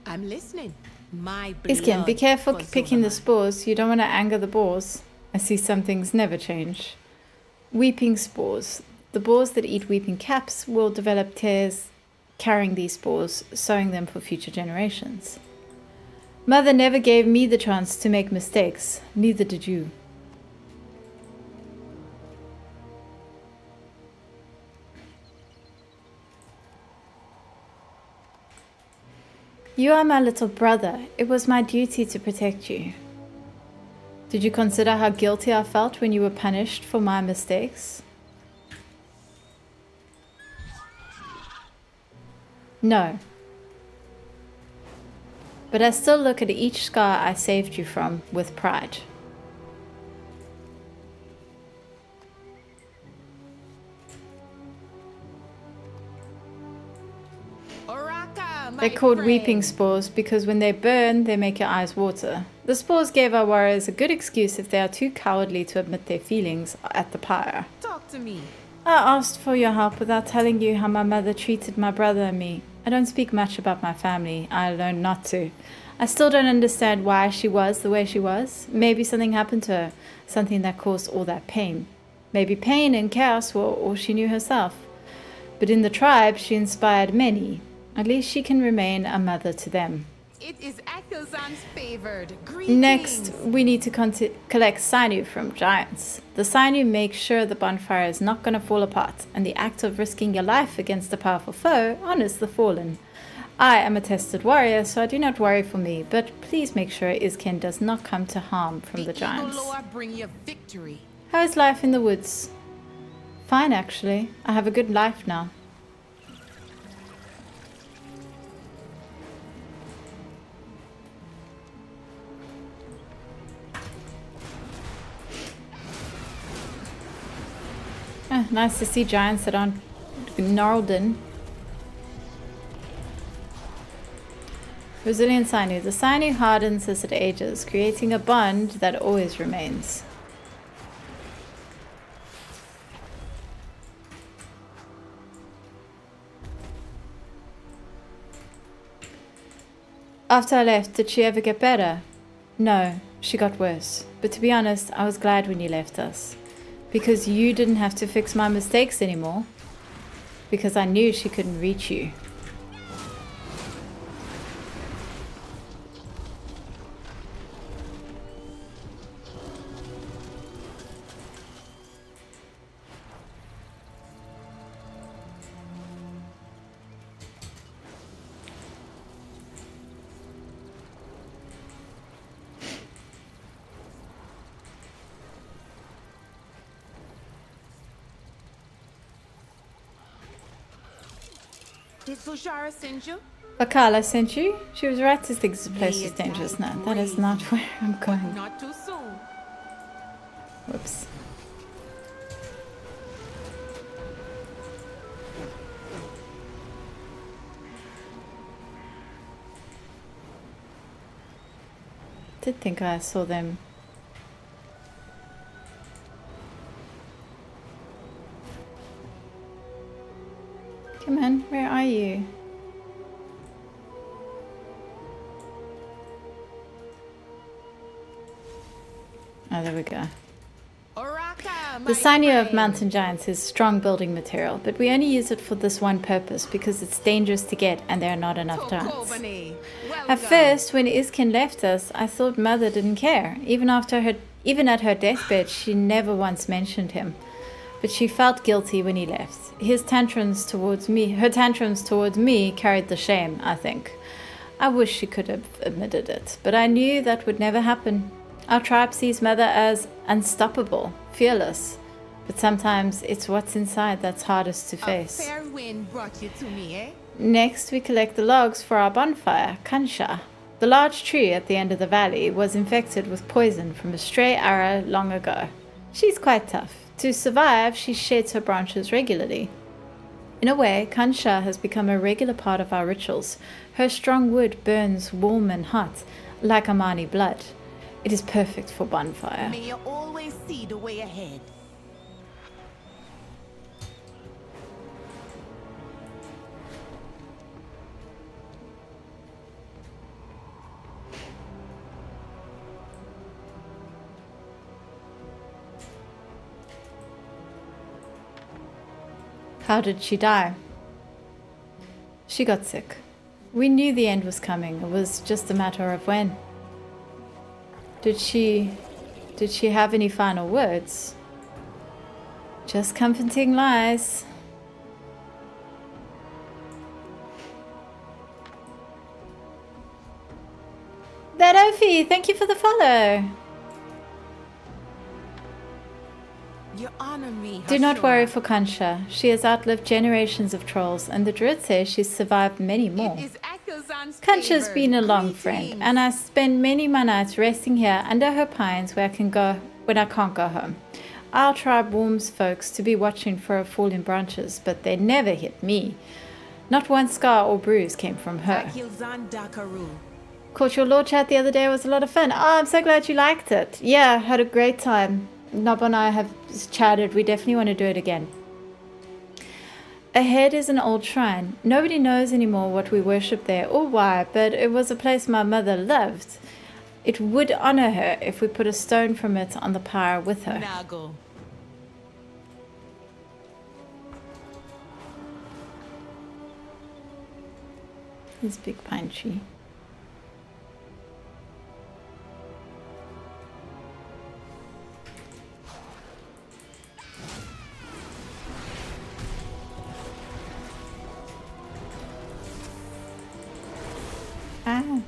I'm listening. My Iskin, be blood careful for picking the Zulaman. spores. You don't want to anger the boars. I see some things never change. Weeping spores. The boars that eat weeping caps will develop tears carrying these spores, sowing them for future generations. Mother never gave me the chance to make mistakes. Neither did you. You are my little brother. It was my duty to protect you. Did you consider how guilty I felt when you were punished for my mistakes? No. But I still look at each scar I saved you from with pride. Oraka, my They're called friend. weeping spores because when they burn, they make your eyes water. The spores gave our warriors a good excuse if they are too cowardly to admit their feelings at the pyre. Talk to me. I asked for your help without telling you how my mother treated my brother and me. I don't speak much about my family. I learned not to. I still don't understand why she was the way she was. Maybe something happened to her, something that caused all that pain. Maybe pain and chaos were all she knew herself. But in the tribe, she inspired many. At least she can remain a mother to them. It is Akilzan's favored. Greetings. Next, we need to collect sinew from giants. The sinew makes sure the bonfire is not going to fall apart, and the act of risking your life against a powerful foe honors the fallen. I am a tested warrior, so I do not worry for me, but please make sure Izken does not come to harm from the giants. Eagle Lore bring you victory. How is life in the woods? Fine, actually. I have a good life now. Nice to see giants that aren't gnarled in. Resilient sinew. The sinew hardens as it ages, creating a bond that always remains. After I left, did she ever get better? No, she got worse. But to be honest, I was glad when you left us. Because you didn't have to fix my mistakes anymore. Because I knew she couldn't reach you. Did Sujara send you? Akala sent you? She was right to think this place is dangerous now. That is not where I'm going. Not too soon. Whoops. Did think I saw them. Come on, where are you? Oh, there we go. Oraka, The sinew of mountain giants is strong building material, but we only use it for this one purpose because it's dangerous to get and there are not enough giants. At first, when Izkin left us, I thought Mother didn't care. Even at her deathbed, she never once mentioned him. But she felt guilty when he left. Her tantrums towards me carried the shame, I think. I wish she could have admitted it, but I knew that would never happen. Our tribe sees Mother as unstoppable, fearless. But sometimes it's what's inside that's hardest to face. A fair wind brought you to me, eh? Next, we collect the logs for our bonfire, Kansha. The large tree at the end of the valley was infected with poison from a stray arrow long ago. She's quite tough. To survive, she sheds her branches regularly. In a way, Kansha has become a regular part of our rituals. Her strong wood burns warm and hot, like Amani blood. It is perfect for bonfire. May you always see the way ahead. How did she die? She got sick. We knew the end was coming. It was just a matter of when. Did she have any final words? Just comforting lies. That Ophi, thank you for the follow. You honor me. Do not Hashura. worry for Kansha. She has outlived generations of trolls, and the Druid says she's survived many more. It is Akilzan's Kansha's favor. been a long friend, Greetings. and I spend many my nights resting here under her pines where I can go when I can't go home. Our tribe warns folks to be watching for her falling branches, but they never hit me. Not one scar or bruise came from her. Akilzan Dakaru. Caught your law chat the other day. It was a lot of fun. Oh, I'm so glad you liked it. Yeah, had a great time. Nob and I have chatted. We definitely want to do it again. Ahead is an old shrine. Nobody knows anymore what we worship there or why, but it was a place my mother loved. It would honor her if we put a stone from it on the pyre with her. Nago. This big pine tree. Ah.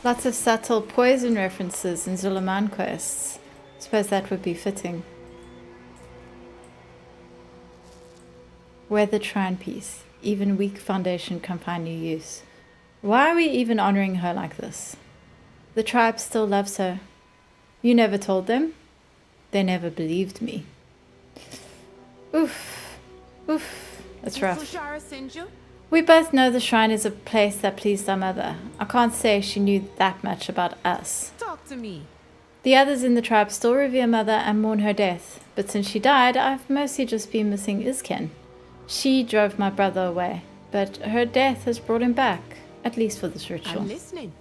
Lots of subtle poison references in Zulaman quests. Suppose that would be fitting. Weathered shrine piece. Even weak foundation can find new use. Why are we even honoring her like this? The tribe still loves her. You never told them? They never believed me. Oof. Oof. That's rough. Sushara send you? We both know the shrine is a place that pleased our mother. I can't say she knew that much about us. Talk to me. The others in the tribe still revere mother and mourn her death, but since she died, I've mostly just been missing Isken. She drove my brother away, but her death has brought him back, at least for this ritual. I'm listening.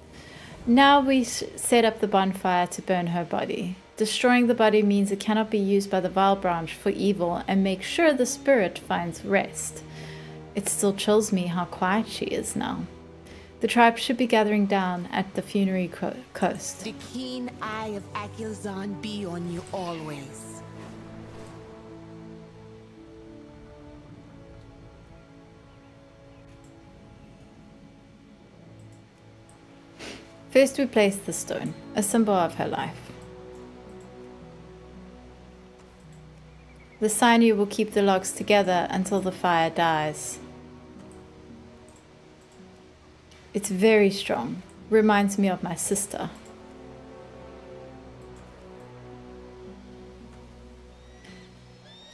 Now we set up the bonfire to burn her body. Destroying the body means it cannot be used by the vile branch for evil and make sure the spirit finds rest. It still chills me how quiet she is now. The tribe should be gathering down at the funerary coast. The keen eye of Akilzan be on you always. First we place the stone, a symbol of her life. The sinew will keep the logs together until the fire dies. It's very strong. Reminds me of my sister.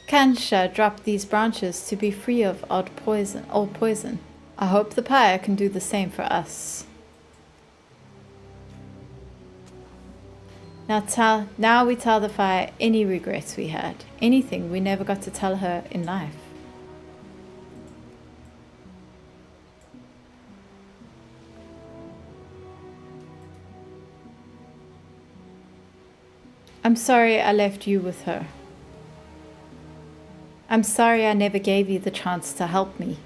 Kansha dropped these branches to be free of old poison. I hope the pyre can do the same for us. Now we tell the fire any regrets we had, anything we never got to tell her in life. I'm sorry I left you with her. I'm sorry I never gave you the chance to help me.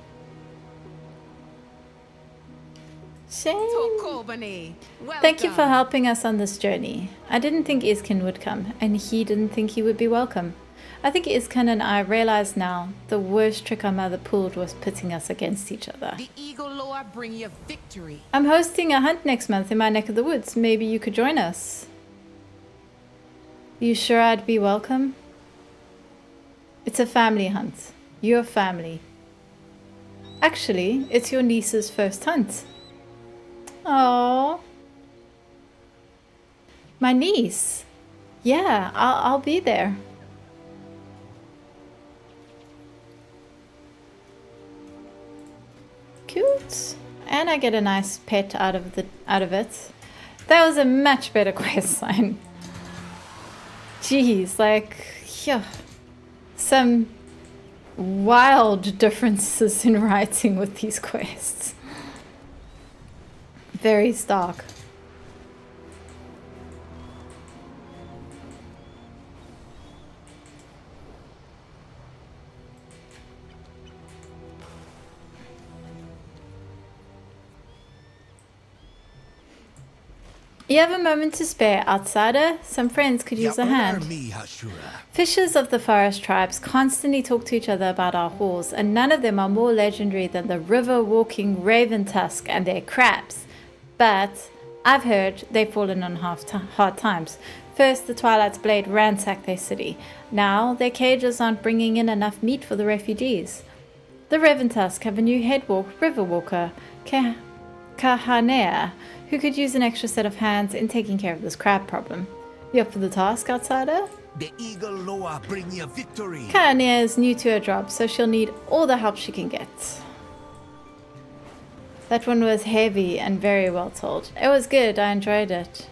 Shame. Tokobane. Thank you for helping us on this journey. I didn't think Iskin would come, and he didn't think he would be welcome. I think Iskin and I realize now the worst trick our mother pulled was pitting us against each other. The Eagle Lore bring you victory. I'm hosting a hunt next month in my neck of the woods. Maybe you could join us. You sure I'd be welcome? It's a family hunt. Your family. Actually, it's your niece's first hunt. Oh, my niece. Yeah, I'll be there. Cute. And I get a nice pet out of it. That was a much better quest line. Jeez, like, yeah, some wild differences in writing with these quests. Very stark. You have a moment to spare, outsider? Some friends could use a hand. Me, Hashura. Fishers of the forest tribes constantly talk to each other about our hauls, and none of them are more legendary than the river-walking raven tusk and their crabs. But I've heard they've fallen on hard times. First, the Twilight's Blade ransacked their city. Now, their cages aren't bringing in enough meat for the refugees. The raven tusk have a new river walker, Kahanea, who could use an extra set of hands in taking care of this crab problem. You up for the task, outsider? The Eagle Loa bring you victory. Kahanea is new to her job, so she'll need all the help she can get. That one was heavy and very well told. It was good, I enjoyed it.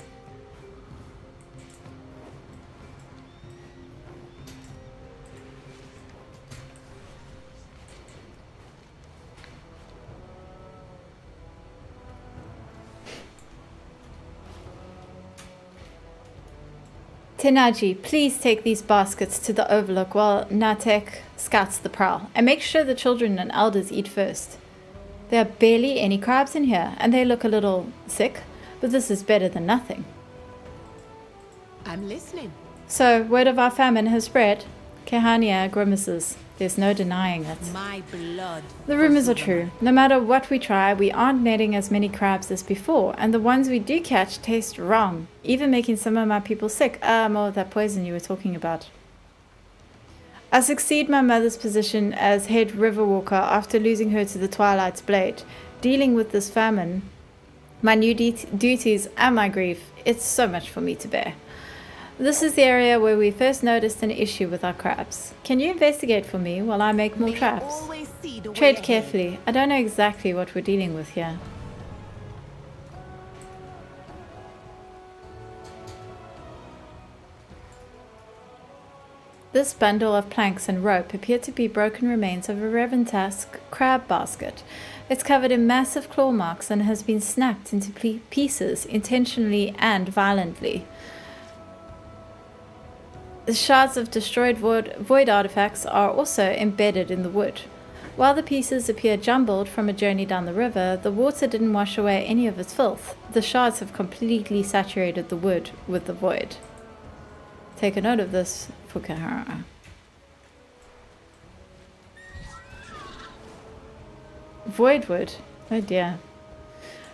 Tenaji, please take these baskets to the overlook while Natek scouts the prowl, and make sure the children and elders eat first. There are barely any crabs in here, and they look a little sick, but this is better than nothing. I'm listening. So, word of our famine has spread. Kehania grimaces. There's no denying it. My blood. The rumors are true. No matter what we try, we aren't netting as many crabs as before, and the ones we do catch taste wrong, even making some of my people sick. More of that poison you were talking about. I succeed my mother's position as head river walker after losing her to the Twilight's Blade. Dealing with this famine, my new duties and my grief, it's so much for me to bear. This is the area where we first noticed an issue with our crabs. Can you investigate for me while I make more May traps? always see the way Tread ahead. carefully. I don't know exactly what we're dealing with here. This bundle of planks and rope appear to be broken remains of a Reventusk crab basket. It's covered in massive claw marks and has been snapped into pieces intentionally and violently. The shards of destroyed void artifacts are also embedded in the wood. While the pieces appear jumbled from a journey down the river, the water didn't wash away any of its filth. The shards have completely saturated the wood with the void. Take a note of this, Fukahara. Voidwood? Oh dear.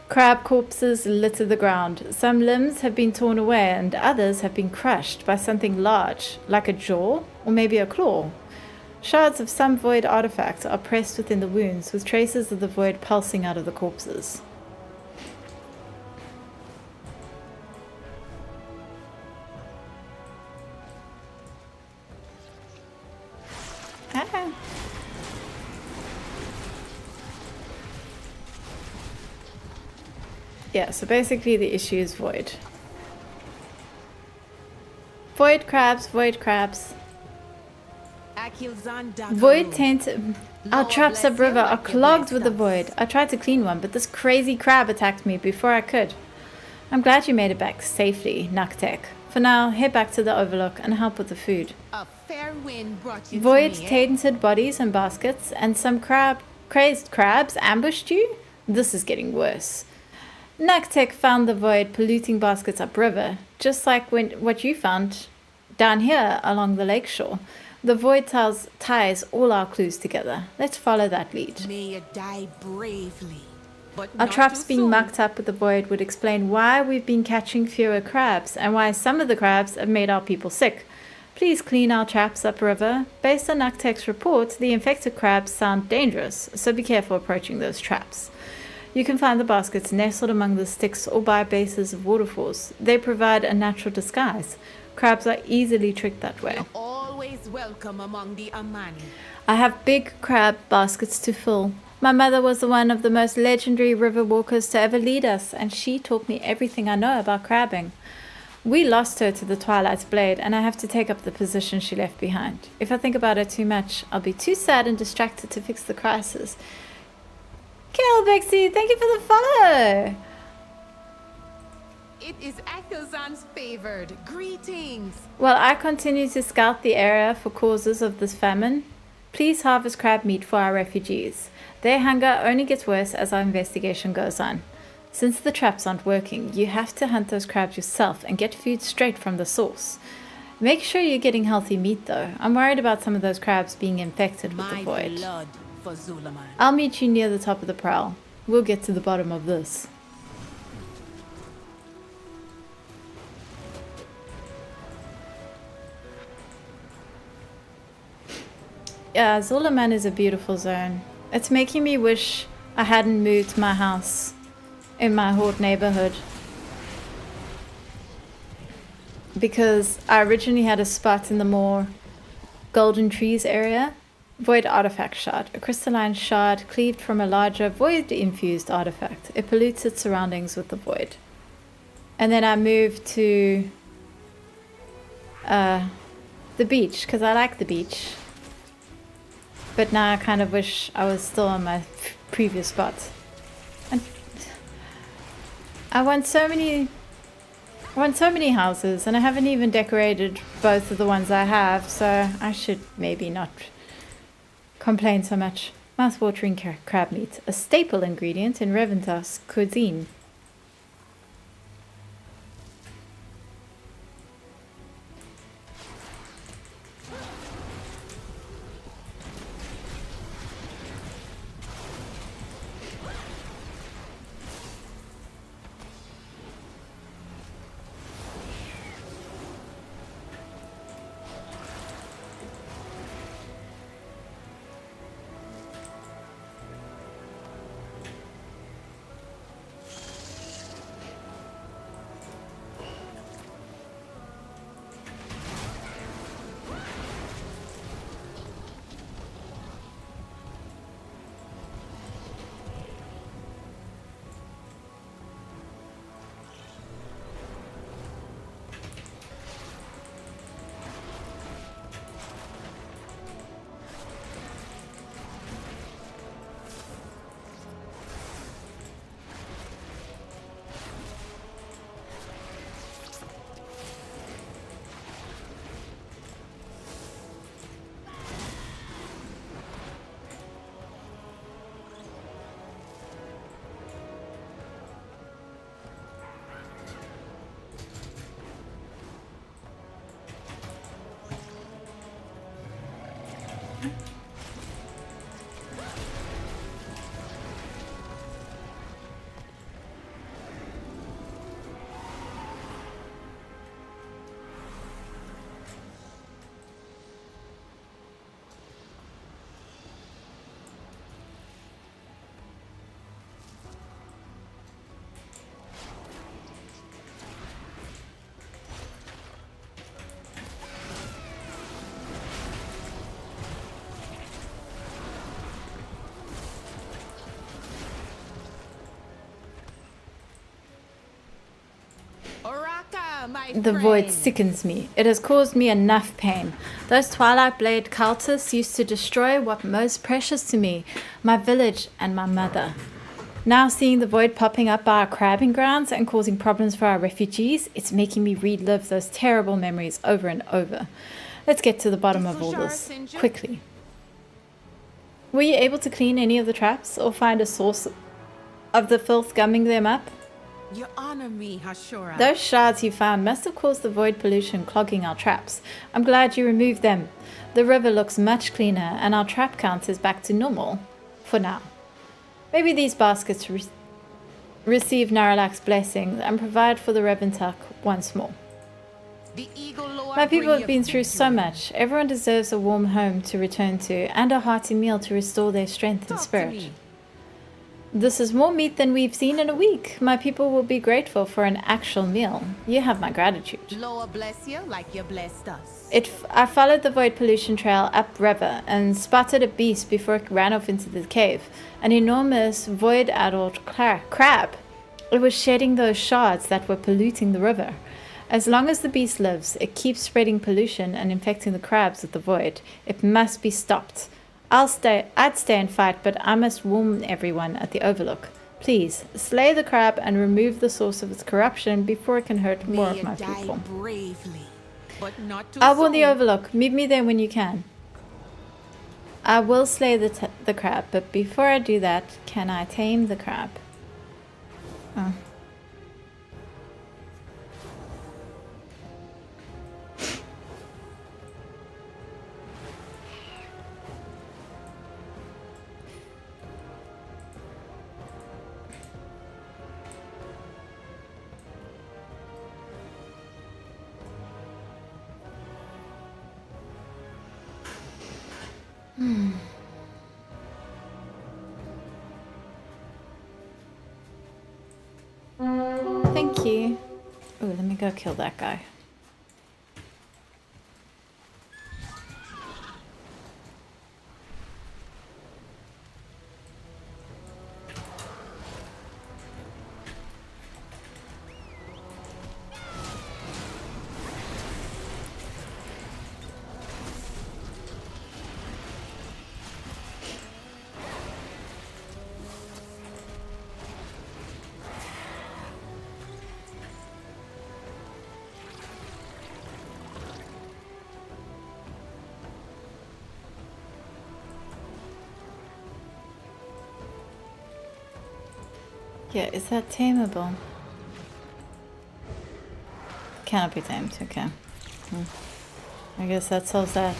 Crab corpses litter the ground. Some limbs have been torn away and others have been crushed by something large, like a jaw or maybe a claw. Shards of some void artifacts are pressed within the wounds, with traces of the void pulsing out of the corpses. Ah. Yeah, so basically the issue is void. Void crabs, void crabs. Akilzan Dakaru. Void taint. Our Lord traps bless upriver you, are like your clogged with the blessed void. I tried to clean one, but this crazy crab attacked me before I could. I'm glad you made it back safely, Naktek. For now, head back to the overlook and help with the food. A fair wind brought you Void to me, eh? tainted bodies and baskets, and some crazed crabs ambushed you? This is getting worse. Naktek found the void polluting baskets upriver, just like what you found down here along the lakeshore. The void ties all our clues together. Let's follow that lead. May you die bravely. But Our not traps too being soon. mucked up with the void would explain why we've been catching fewer crabs and why some of the crabs have made our people sick. Please clean our traps upriver. Based on Naktek's report, the infected crabs sound dangerous, so be careful approaching those traps. You can find the baskets nestled among the sticks or by bases of waterfalls. They provide a natural disguise. Crabs are easily tricked that way. You're always welcome among the Aman. I have big crab baskets to fill. My mother was one of the most legendary river walkers to ever lead us, and she taught me everything I know about crabbing. We lost her to the Twilight's Blade, and I have to take up the position she left behind. If I think about it too much, I'll be too sad and distracted to fix the crisis. Kel Bexy, thank you for the follow! It is Akilzan's favored. Greetings. While I continue to scout the area for causes of this famine, please harvest crab meat for our refugees. Their hunger only gets worse as our investigation goes on. Since the traps aren't working, you have to hunt those crabs yourself and get food straight from the source. Make sure you're getting healthy meat though. I'm worried about some of those crabs being infected with the My void. blood for Zulaman. I'll meet you near the top of the prowl. We'll get to the bottom of this. Yeah, Zulaman is a beautiful zone. It's making me wish I hadn't moved my house in my Horde neighborhood. Because I originally had a spot in the more golden trees area. Void artifact shard. A crystalline shard cleaved from a larger void-infused artifact. It pollutes its surroundings with the void. And then I moved to the beach, because I like the beach. But now I kind of wish I was still on my previous spot. And I want so many houses, and I haven't even decorated both of the ones I have, so I should maybe not complain so much. Mouth-watering crab meat, a staple ingredient in Reventar's cuisine. Oraka, my The friend. void sickens me. It has caused me enough pain. Those Twilight Blade cultists used to destroy what most precious to me, my village and my mother. Now seeing the void popping up by our crabbing grounds and causing problems for our refugees, it's making me relive those terrible memories over and over. Let's get to the bottom of all this, quickly. Were you able to clean any of the traps or find a source of the filth gumming them up? You honor me, Hashura. Those shards you found must have caused the void pollution clogging our traps. I'm glad you removed them. The river looks much cleaner and our trap count is back to normal. For now. Maybe these baskets receive Naralak's blessings and provide for the Reventak once more. The Eagle Lord My people bring have you been through so victory. much. Everyone deserves a warm home to return to and a hearty meal to restore their strength and Talk to spirit. me. This is more meat than we've seen in a week. My people will be grateful for an actual meal. You have my gratitude. Lord bless you like you blessed us. I followed the void pollution trail upriver and spotted a beast before it ran off into the cave. An enormous void adult crab. It was shedding those shards that were polluting the river. As long as the beast lives, it keeps spreading pollution and infecting the crabs with the void. It must be stopped. I'd stay and fight, but I must warn everyone at the Overlook. Please, slay the crab and remove the source of its corruption before it can hurt more May of you my die people. bravely, but not too I'll warn the soon. Overlook. Meet me there when you can. I will slay the crab, but before I do that, can I tame the crab? Oh. Thank you. Oh, let me go kill that guy. Yeah, is that tameable? Cannot be tamed, okay. I guess that solves that.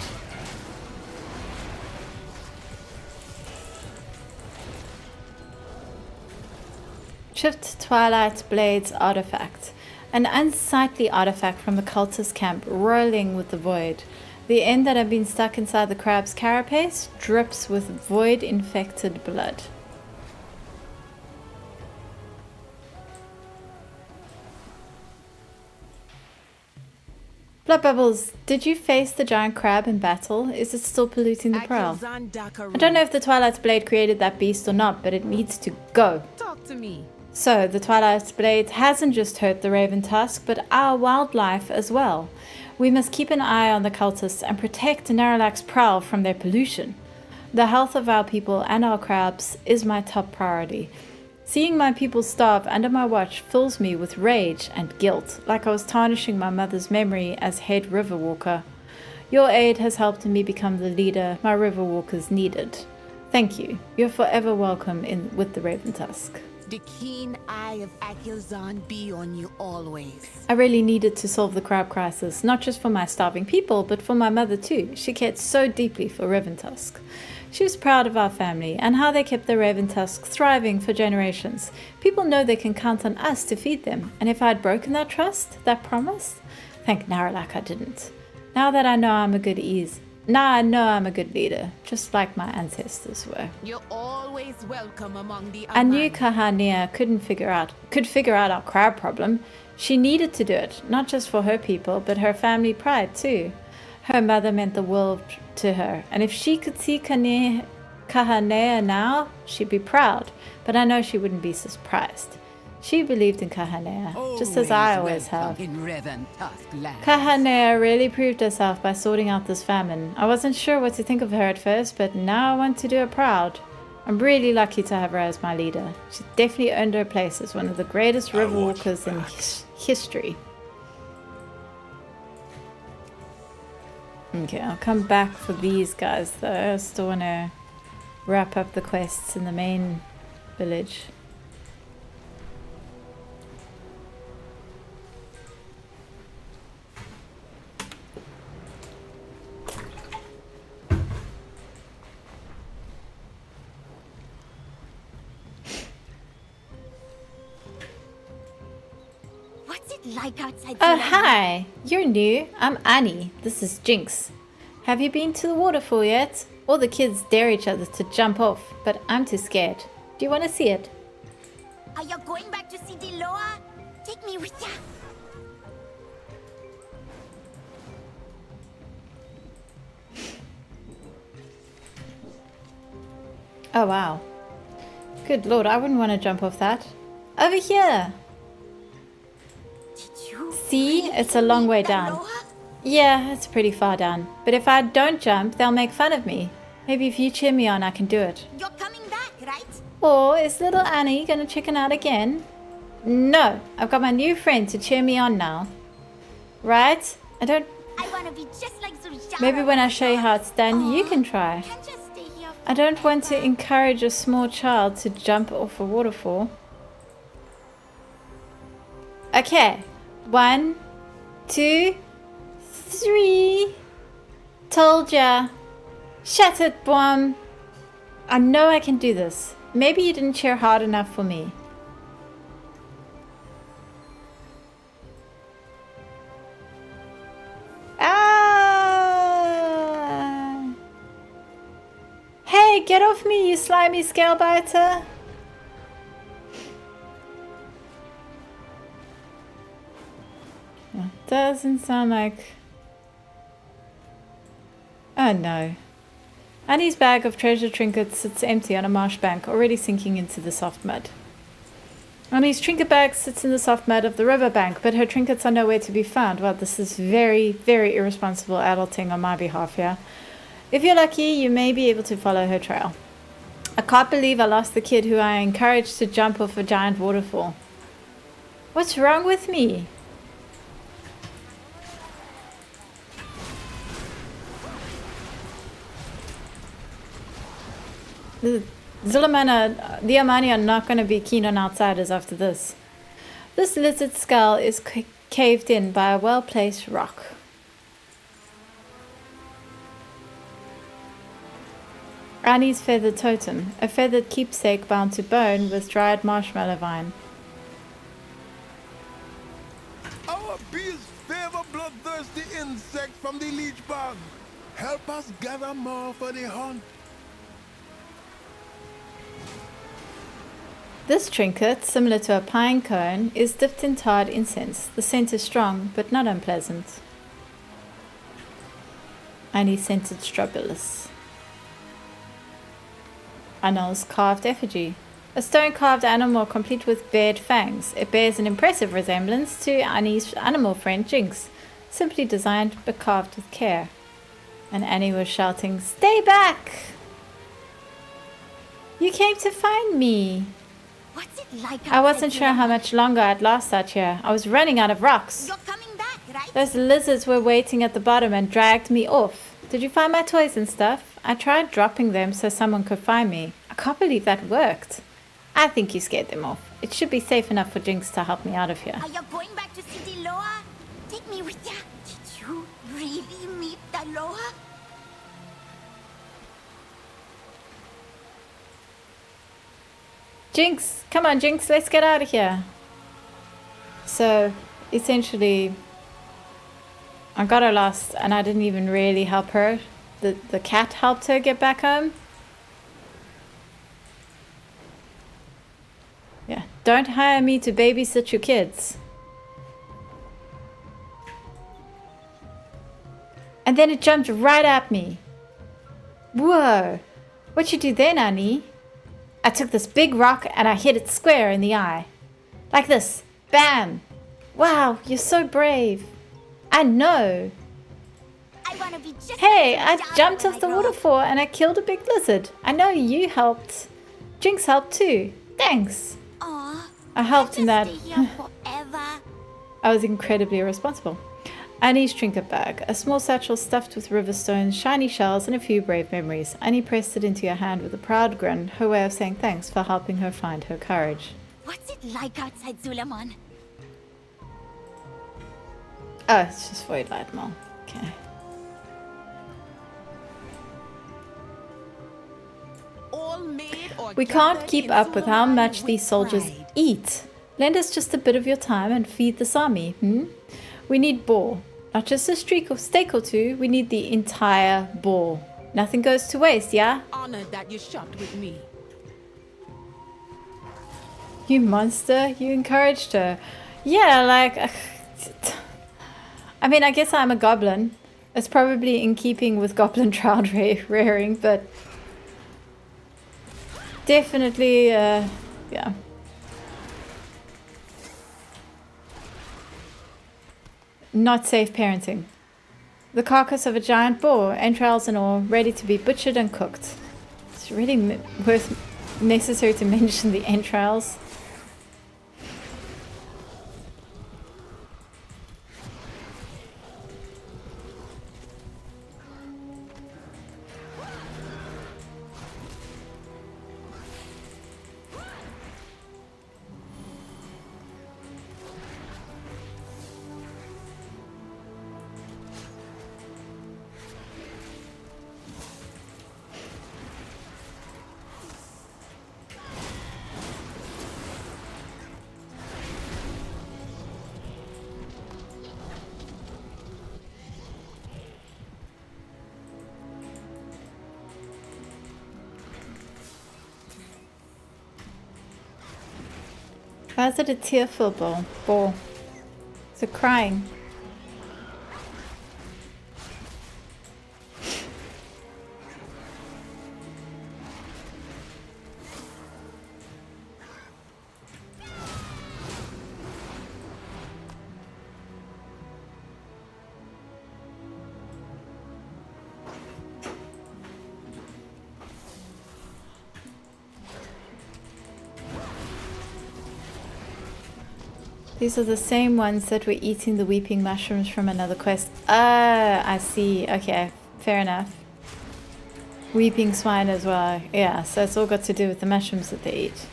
Chipped Twilight Blades artifact. An unsightly artifact from the cultist camp rolling with the void. The end that had been stuck inside the crab's carapace drips with void-infected blood. Blood Bubbles, did you face the giant crab in battle? Is it still polluting the prowl? I don't know if the Twilight's Blade created that beast or not, but it needs to go. Talk to me. So, the Twilight's Blade hasn't just hurt the Raven Tusk, but our wildlife as well. We must keep an eye on the cultists and protect Narralak's prowl from their pollution. The health of our people and our crabs is my top priority. Seeing my people starve under my watch fills me with rage and guilt, like I was tarnishing my mother's memory as head river walker. Your aid has helped me become the leader my river walkers needed. Thank you. You're forever welcome with the Raven Tusk. The keen eye of Akilzan be on you always. I really needed to solve the crab crisis, not just for my starving people, but for my mother too. She cared so deeply for Raven Tusk. She was proud of our family and how they kept the Raven Tusk thriving for generations. People know they can count on us to feed them, and if I had broken that trust, that promise, thank Narralak I didn't. Now that I know I'm a good leader, just like my ancestors were. You're always welcome among the I knew Aman. Kahania could figure out our crab problem. She needed to do it, not just for her people, but her family pride too. Her mother meant the world to her, and if she could see Kahanea now, she'd be proud, but I know she wouldn't be surprised. She believed in Kahanea, just as I always have. In Raven Tusk land. Kahanea really proved herself by sorting out this famine. I wasn't sure what to think of her at first, but now I want to do her proud. I'm really lucky to have her as my leader. She definitely earned her place as one of the greatest river walkers in history. Okay, I'll come back for these guys though. I still want to wrap up the quests in the main village. Like outside. Oh, hi! You're new. I'm Annie. This is Jinx. Have you been to the waterfall yet? All the kids dare each other to jump off, but I'm too scared. Do you want to see it? Are you going back to see Diloa? Take me with ya. Oh, wow. Good lord, I wouldn't want to jump off that. Over here! See? It's a long way down. Yeah, it's pretty far down. But if I don't jump, they'll make fun of me. Maybe if you cheer me on, I can do it. You're coming back, right? Or is little Annie gonna chicken out again? No, I've got my new friend to cheer me on now. Right? I want to be just like Zujara. Maybe when I show you how it's done, you can try. Can't just stay here. I don't want to encourage a small child to jump off a waterfall. Okay. 1, 2, 3. Told ya. Shut it, Boom. I know I can do this. Maybe you didn't cheer hard enough for me. Ah! Hey, get off me, you slimy scale biter. Doesn't sound like... Oh no. Annie's bag of treasure trinkets sits empty on a marsh bank, already sinking into the soft mud. Annie's trinket bag sits in the soft mud of the river bank, but her trinkets are nowhere to be found. Well, this is very, very irresponsible adulting on my behalf here. If you're lucky, you may be able to follow her trail. I can't believe I lost the kid who I encouraged to jump off a giant waterfall. What's wrong with me? The Amani are not going to be keen on outsiders after this. This lizard skull is caved in by a well-placed rock. Annie's feathered totem, a feathered keepsake bound to bone with dried marshmallow vine. Our bees favor bloodthirsty insects from the leech bog. Help us gather more for the hunt. This trinket, similar to a pine cone, is dipped in tarred incense. The scent is strong, but not unpleasant. Annie's scented strobilus. Arnold's carved effigy. A stone-carved animal complete with bared fangs. It bears an impressive resemblance to Annie's animal friend Jinx, simply designed but carved with care. And Annie was shouting, "Stay back! You came to find me!" What's it like? I wasn't sure how much longer I'd last out here. I was running out of rocks. You're coming back, right? Those lizards were waiting at the bottom and dragged me off. Did you find my toys and stuff? I tried dropping them so someone could find me. I can't believe that worked. I think you scared them off. It should be safe enough for Jinx to help me out of here. Are you going back to see Diloa? Take me with ya. Did you really meet Diloa? Jinx! Come on, Jinx, let's get out of here. So, essentially, I got her lost and I didn't even really help her. The cat helped her get back home. Yeah, don't hire me to babysit your kids. And then it jumped right at me. Whoa! What'd you do then, Annie? I took this big rock and I hit it square in the eye. Like this. Bam! Wow, you're so brave. I know. I wanna be just Hey, like I jumped off the waterfall and I killed a big lizard. I know you helped. Jinx helped too. Thanks. Aw, I helped in that. stay here forever. I was incredibly irresponsible. Annie's trinket bag, a small satchel stuffed with river stones, shiny shells, and a few brave memories. Annie pressed it into her hand with a proud grin, her way of saying thanks for helping her find her courage. What's it like outside Zulaman? Oh, it's just Void Light Mall. Okay. All made or We can't gathered keep in up with how Zulaman much with these soldiers pride. eat. Lend us just a bit of your time and feed this army, hmm? We need boar. Not just a steak or two, we need the entire boar. Nothing goes to waste, yeah? Honored that you shopped with me. You monster, you encouraged her. Yeah, like... I mean, I guess I'm a goblin. It's probably in keeping with goblin trout rearing, but... Definitely, yeah. Not safe parenting. The carcass of a giant boar, entrails and all, ready to be butchered and cooked. It's really necessary to mention the entrails. Why is it a tearful ball? Is it crying? These are the same ones that were eating the weeping mushrooms from another quest. Ah, I see. Okay, fair enough. Weeping swine as well. Yeah, so it's all got to do with the mushrooms that they eat.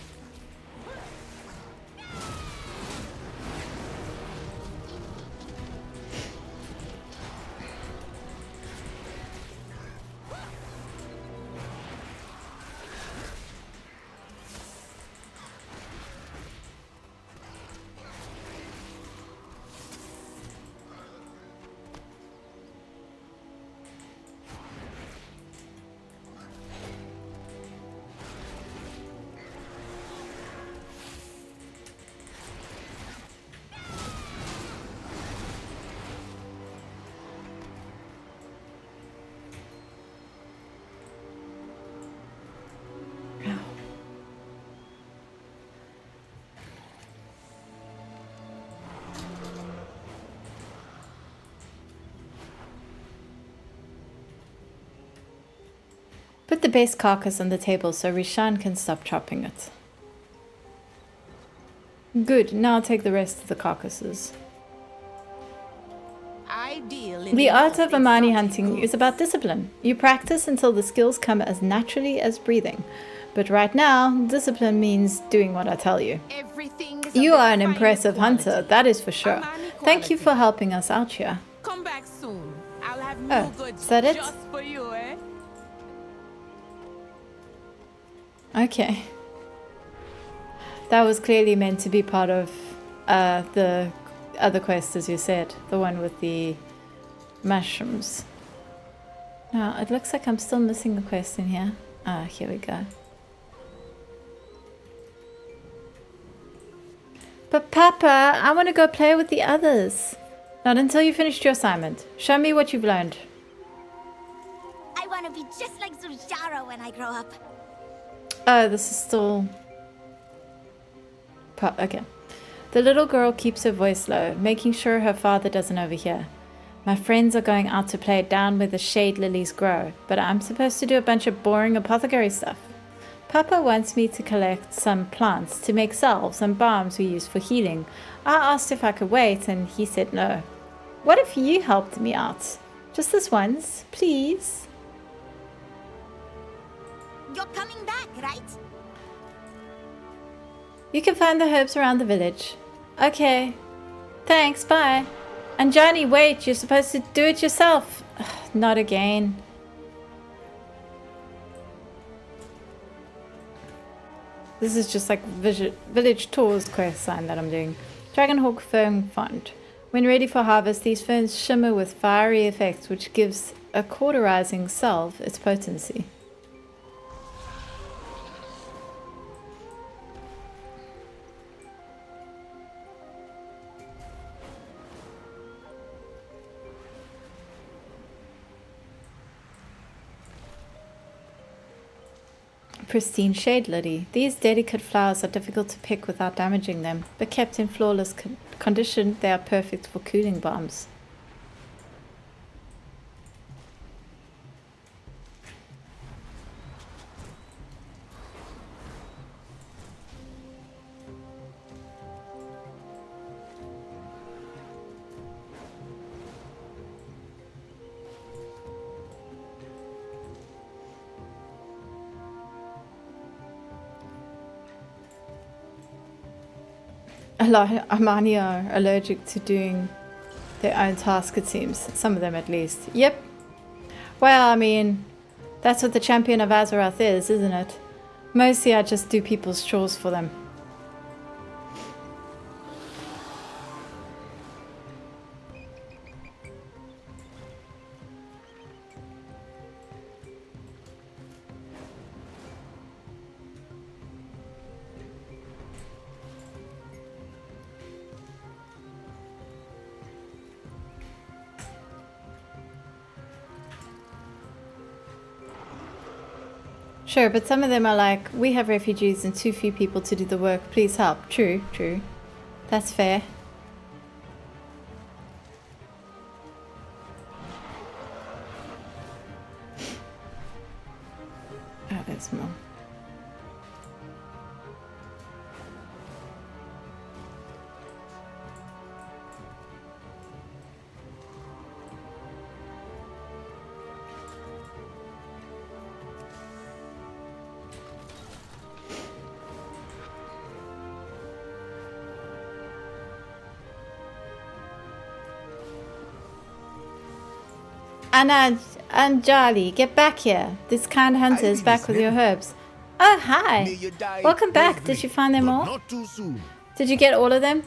Put the base carcass on the table so Rishan can stop chopping it. Good, now I'll take the rest of the carcasses. Ideal in The art of love, Amani exotic hunting goods. is about discipline. You practice until the skills come as naturally as breathing. But right now, discipline means doing what I tell you. Everything is of You the are an finest impressive hunter, quality. that is for sure. Amani Thank you quality. for helping us out here. Come back soon. I'll have new Oh, goods is that it? just for you, eh? Okay. That was clearly meant to be part of the other quest, as you said. The one with the mushrooms. Now, it looks like I'm still missing a quest in here. Ah, here we go. But Papa, I want to go play with the others. Not until you finished your assignment. Show me what you've learned. I want to be just like Zujara when I grow up. Oh, this is still... Okay. The little girl keeps her voice low, making sure her father doesn't overhear. My friends are going out to play down where the shade lilies grow, but I'm supposed to do a bunch of boring apothecary stuff. Papa wants me to collect some plants to make salves and balms we use for healing. I asked if I could wait, and he said no. What if you helped me out? Just this once, please? You're coming back, right? You can find the herbs around the village. Okay. Thanks, bye. And Johnny, wait, you're supposed to do it yourself. Ugh, not again. This is just like village tours quest sign that I'm doing. Dragonhawk Fern Font. When ready for harvest, these ferns shimmer with fiery effects, which gives a cauterizing salve its potency. Pristine shade lily. These delicate flowers are difficult to pick without damaging them, but kept in flawless condition, they are perfect for cooling balms. A lot of Amani are allergic to doing their own task, it seems. Some of them at least. Yep. Well, I mean, that's what the champion of Azeroth is, isn't it? Mostly I just do people's chores for them. Sure, but some of them are like, we have refugees and too few people to do the work. Please help. True, true. That's fair. Oh, there's more. Anjali, get back here. This kind hunter is back with your herbs. Oh, hi. Welcome back. Did you find them all? Not too soon. Did you get all of them?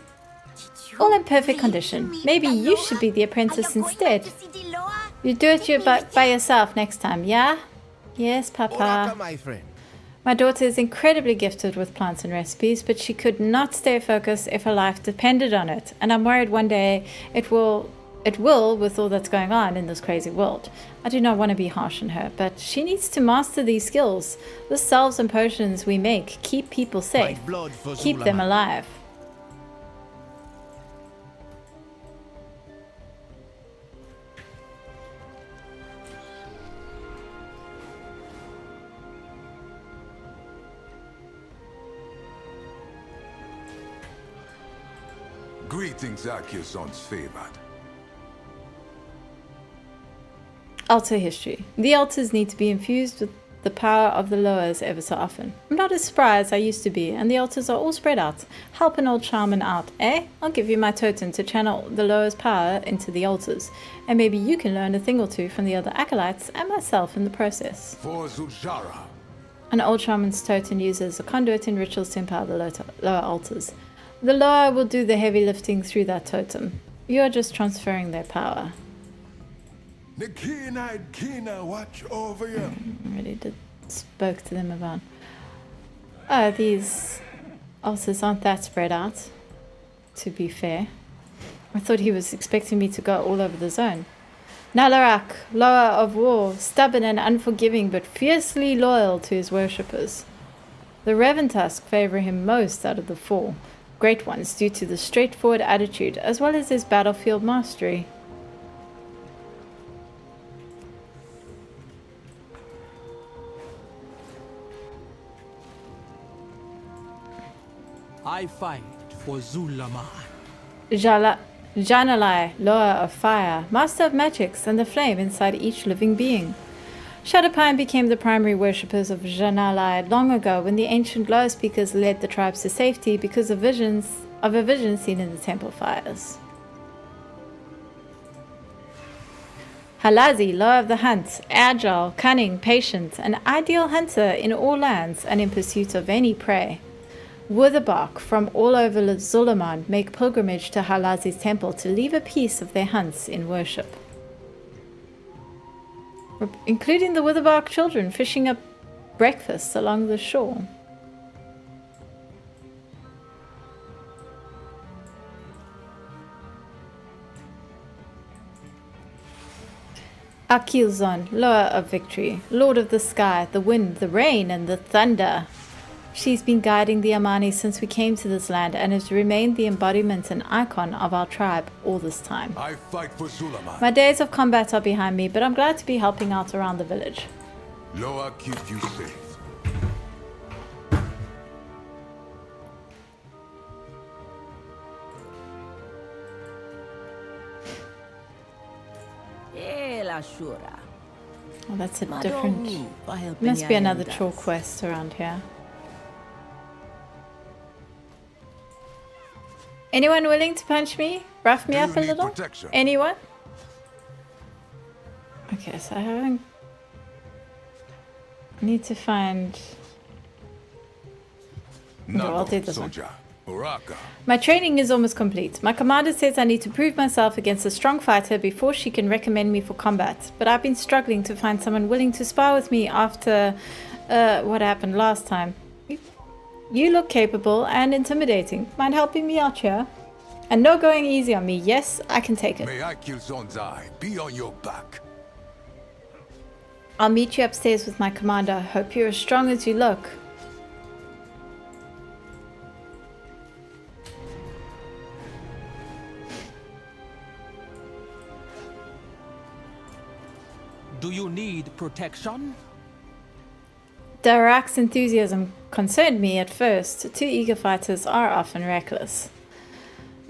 All in perfect condition. Maybe you should be the apprentice instead. You do it by yourself next time, yeah? Yes, Oraka, Papa. my friend. My daughter is incredibly gifted with plants and recipes, but she could not stay focused if her life depended on it. And I'm worried one day it will with all that's going on in this crazy world. I do not want to be harsh on her, but she needs to master these skills. The salves and potions we make keep people safe, blood for keep them Zulaman. alive. Greetings, Akilson's favored. Altar history. The altars need to be infused with the power of the lowers ever so often. I'm not as spry as I used to be, and the altars are all spread out. Help an old shaman out, eh? I'll give you my totem to channel the lowers' power into the altars, and maybe you can learn a thing or two from the other acolytes and myself in the process. For Zujara. An old shaman's totem uses a conduit in rituals to empower the lower altars. The lower will do the heavy lifting through that totem. You are just transferring their power. The keen-eyed Kina watch over you. Already spoke to them about. Oh, these altars aren't that spread out, to be fair. I thought he was expecting me to go all over the zone. Nalarak, lower of war, stubborn and unforgiving, but fiercely loyal to his worshippers. The Reventusk favor him most out of the four great ones due to the straightforward attitude as well as his battlefield mastery. I fight for Zulaman. Janalai, lower of fire, master of magics and the flame inside each living being. Shadowpine became the primary worshippers of Janalai long ago when the ancient glow speakers led the tribes to safety because of a vision seen in the temple fires. Halazi, Law of the Hunt, agile, cunning, patient, an ideal hunter in all lands and in pursuit of any prey. Witherbark from all over Zulaman make pilgrimage to Halazi's temple to leave a piece of their hunts in worship. Including the Witherbark children fishing up breakfasts along the shore. Akilzon, lower of victory, lord of the sky, the wind, the rain, and the thunder. She's been guiding the Amani since we came to this land and has remained the embodiment and icon of our tribe all this time. I fight for Zulaman. My days of combat are behind me, but I'm glad to be helping out around the village. Loa keep you safe. Oh, that's a different... Must be another chore quest around here. Anyone willing to punch me? Rough me Do up you a need little? protection? Anyone? Okay, so I haven't... I need to find... No, I'll do this one. Soja. Oraka. My training is almost complete. My commander says I need to prove myself against a strong fighter before she can recommend me for combat. But I've been struggling to find someone willing to spar with me after what happened last time. You look capable and intimidating. Mind helping me out here? And no going easy on me. Yes, I can take it. May Akilson's eye be on your back. I'll meet you upstairs with my commander. Hope you're as strong as you look. Do you need protection? Darak's enthusiasm concerned me at first. Two eager fighters are often reckless.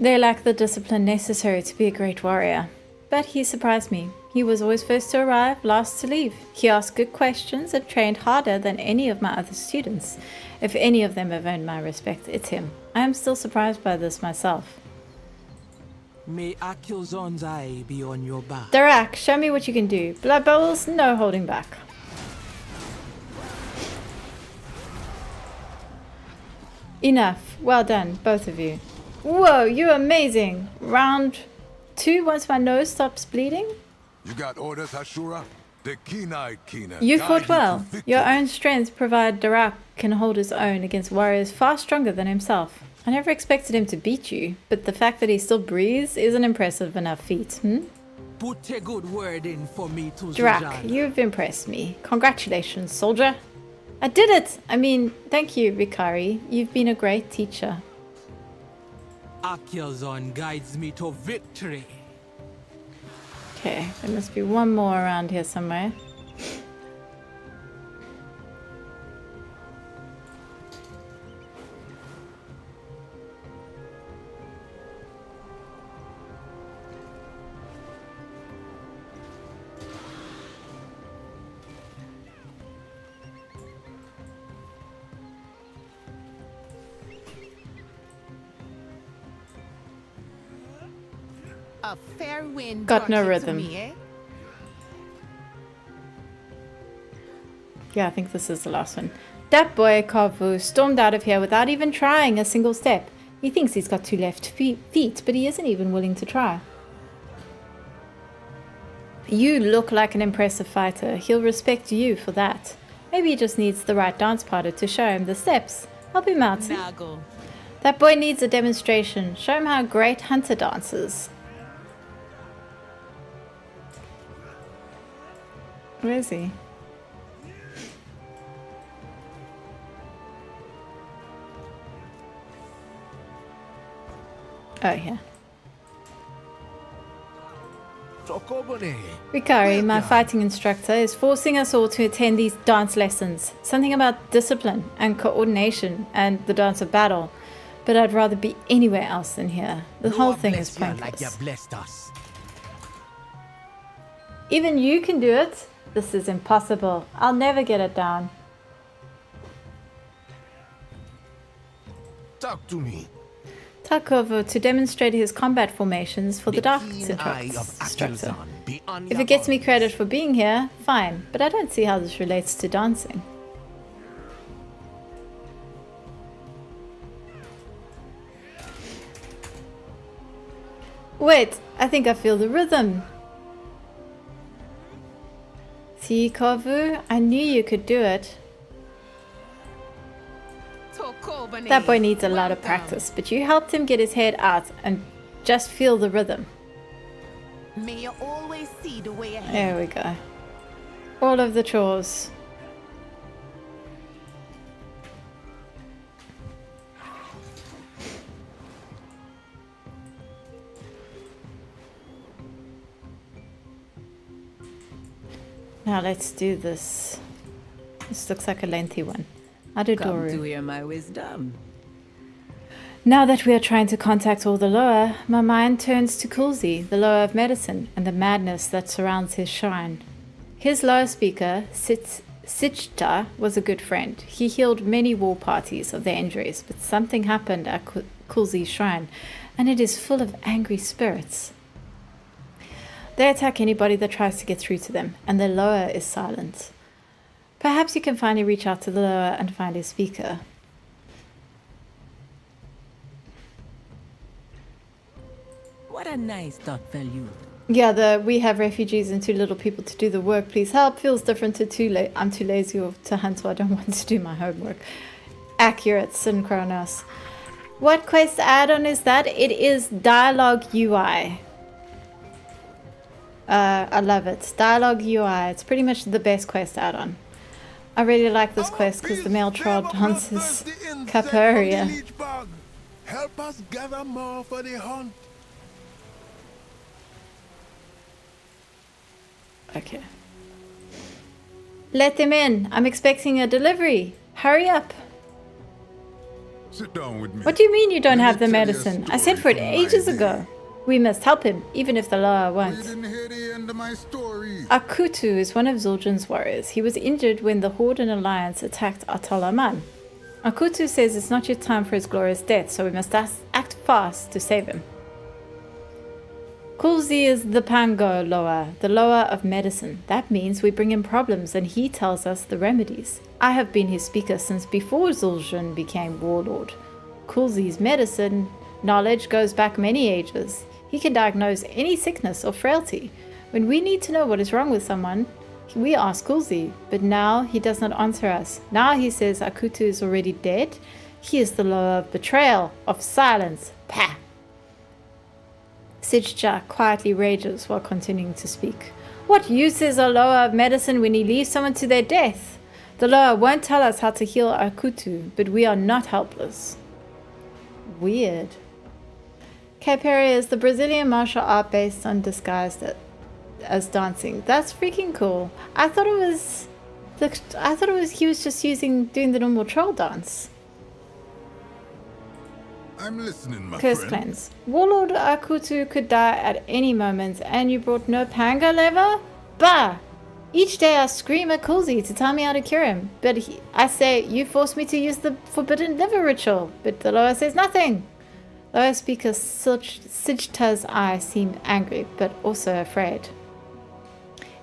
They lack the discipline necessary to be a great warrior. But he surprised me. He was always first to arrive, last to leave. He asked good questions and trained harder than any of my other students. If any of them have earned my respect, it's him. I am still surprised by this myself. May Akilzon's eye be on your back. Darak, show me what you can do. Blood bowls, no holding back. Enough. Well done, both of you. Whoa, you're amazing. Round 2, once my nose stops bleeding. You got orders, Hashura? The keen-eyed keener. You guide fought to well. victory. Your own strengths provide Darak can hold his own against warriors far stronger than himself. I never expected him to beat you, but the fact that he still breathes is an impressive enough feat, Put a good word in for me to Darak, Zujan. you've impressed me. Congratulations, soldier. I did it! I mean, thank you, Vikari. You've been a great teacher. Akilzon guides me to victory. Okay, there must be one more around here somewhere. A fair wind Got no brought you to rhythm. me, eh? Yeah, I think this is the last one. That boy, Kavu, stormed out of here without even trying a single step. He thinks he's got 2 left feet, but he isn't even willing to try. You look like an impressive fighter. He'll respect you for that. Maybe he just needs the right dance partner to show him the steps. Help him out. Nago. That boy needs a demonstration. Show him how a great hunter dances. Where is he? Oh, yeah. Vikari, my fighting instructor, is forcing us all to attend these dance lessons. Something about discipline and coordination and the dance of battle. But I'd rather be anywhere else than here. The whole thing is pointless. Like you blessed us. Even you can do it. This is impossible. I'll never get it down. Talk to me. Takovo to demonstrate his combat formations for the Dark keen eye of instructor. Akilzon be on If your it gets me bones. credit for being here, fine, but I don't see how this relates to dancing. Wait, I think I feel the rhythm. See, Kavu, I knew you could do it. That boy needs a lot of practice, but you helped him get his head out and just feel the rhythm. May you always see the way ahead. There we go. All of the chores. Now let's do this. This looks like a lengthy one. Come to Adodoru. hear my wisdom. Now that we are trying to contact all the Loa, my mind turns to Kulzi, the Loa of medicine, and the madness that surrounds his shrine. His Loa speaker, Sichta, was a good friend. He healed many war parties of their injuries, but something happened at Kulzi's shrine, and it is full of angry spirits. They attack anybody that tries to get through to them, and the Loa is silent. Perhaps you can finally reach out to the Loa and find his speaker. What a nice, thoughtful youth. Yeah, the we have refugees and too little people to do the work, please help feels different to I'm too lazy to hunt, so I don't want to do my homework. Accurate, Synchronos. What quest add-on is that? It is Dialogue UI. I love it. Dialogue UI. It's pretty much the best quest add-on. I really like this quest because the male troll dances capoeira. Help us gather more for the hunt. Okay. Let them in. I'm expecting a delivery. Hurry up. Sit down with me. What do you mean you don't Let have me the tell you a medicine? I story sent for it from my ages day. ago. We must help him, even if the Loa You won't. didn't hear the end of my story. Akutu is one of Zul'jin's warriors. He was injured when the Horde and Alliance attacked Aman. Akutu says it's not yet time for his glorious death, so we must act fast to save him. Kulzi is the Pango Loa, the Loa of medicine. That means we bring him problems and he tells us the remedies. I have been his speaker since before Zul'jin became warlord. Kulzi's medicine knowledge goes back many ages. He can diagnose any sickness or frailty. When we need to know what is wrong with someone, we ask Kulzi, but now he does not answer us. Now he says Akutu is already dead. He is the Loa of betrayal, of silence. Pah! Sijja quietly rages while continuing to speak. What use is a Loa of medicine when he leaves someone to their death? The Loa won't tell us how to heal Akutu, but we are not helpless. Weird. Capoeira is the Brazilian martial art based on disguised as dancing. That's freaking cool. I thought it was he was just doing the normal troll dance. I'm listening, my Curse friend. cleanse. Warlord Akutu could die at any moment, and you brought no panga lever? Bah! Each day I scream at Kulzi to tell me how to cure him, but I say, you forced me to use the forbidden liver ritual, but the Loa says nothing. Loa speaker Sijta's eyes seem angry, but also afraid.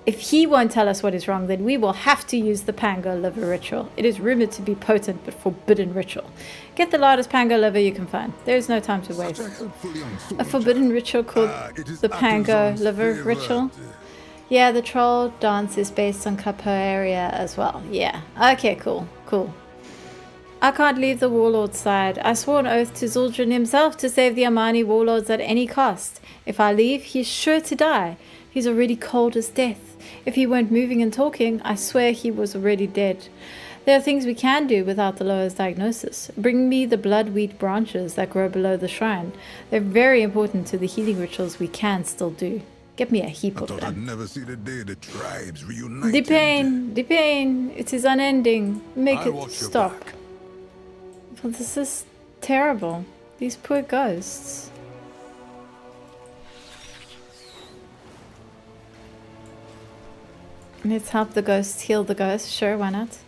If he won't tell us what is wrong, then we will have to use the Pango liver ritual. It is rumored to be potent but forbidden ritual. Get the largest Pango liver you can find. There is no time to waste. Such a helpful young A soldier. forbidden ritual called It is the Pango Atelson's liver favorite. ritual. Yeah, the troll dance is based on capoeira as well. Yeah. Okay, cool. Cool. I can't leave the warlord's side. I swore an oath to Zul'jin himself to save the Amani warlords at any cost. If I leave, he's sure to die. He's already cold as death. If he weren't moving and talking, I swear he was already dead. There are things we can do without the Loa's diagnosis. Bring me the bloodweed branches that grow below the shrine. They're very important to the healing rituals we can still do. Get me a heap I of thought I'd them. never see the day the tribes reunited. The pain, it is unending. Make I'll it watch your stop. back. Well, this is terrible. These poor ghosts. Let's help the ghosts heal the ghost. Sure, why not?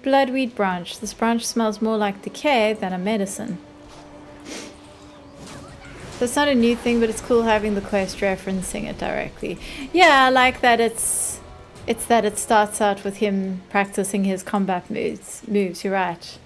Bloodweed branch. This branch smells more like decay than a medicine. So it's not a new thing, but it's cool having the quest referencing it directly. Yeah, I like that it's that it starts out with him practicing his combat moves. You're right.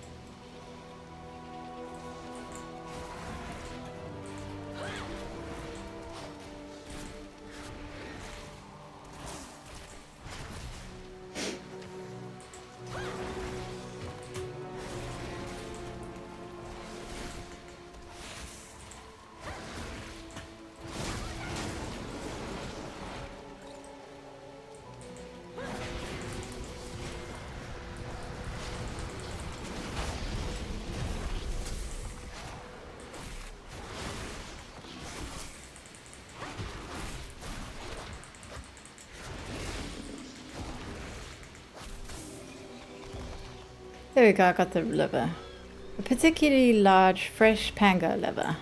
There we go, I got the liver. A particularly large, fresh pango liver.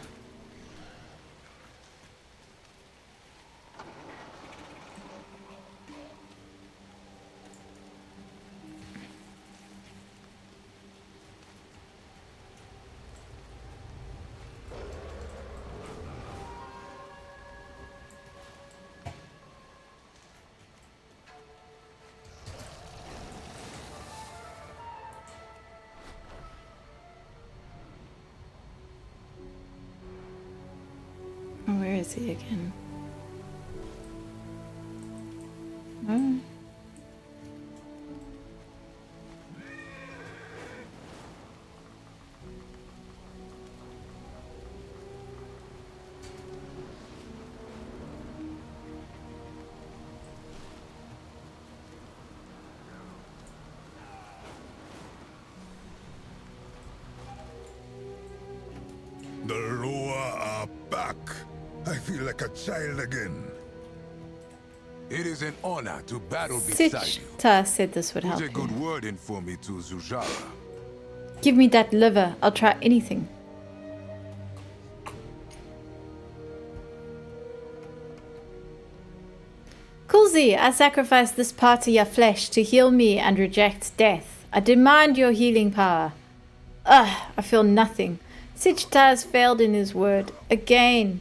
Where is he again? Oh. I feel like a child again. It is an honor to battle beside you. Sichta said this would Put help a you. good word in for me to Zujara. Give me that liver. I'll try anything. Kulzi, I sacrifice this part of your flesh to heal me and reject death. I demand your healing power. Ugh, I feel nothing. Sichta has failed in his word. Again.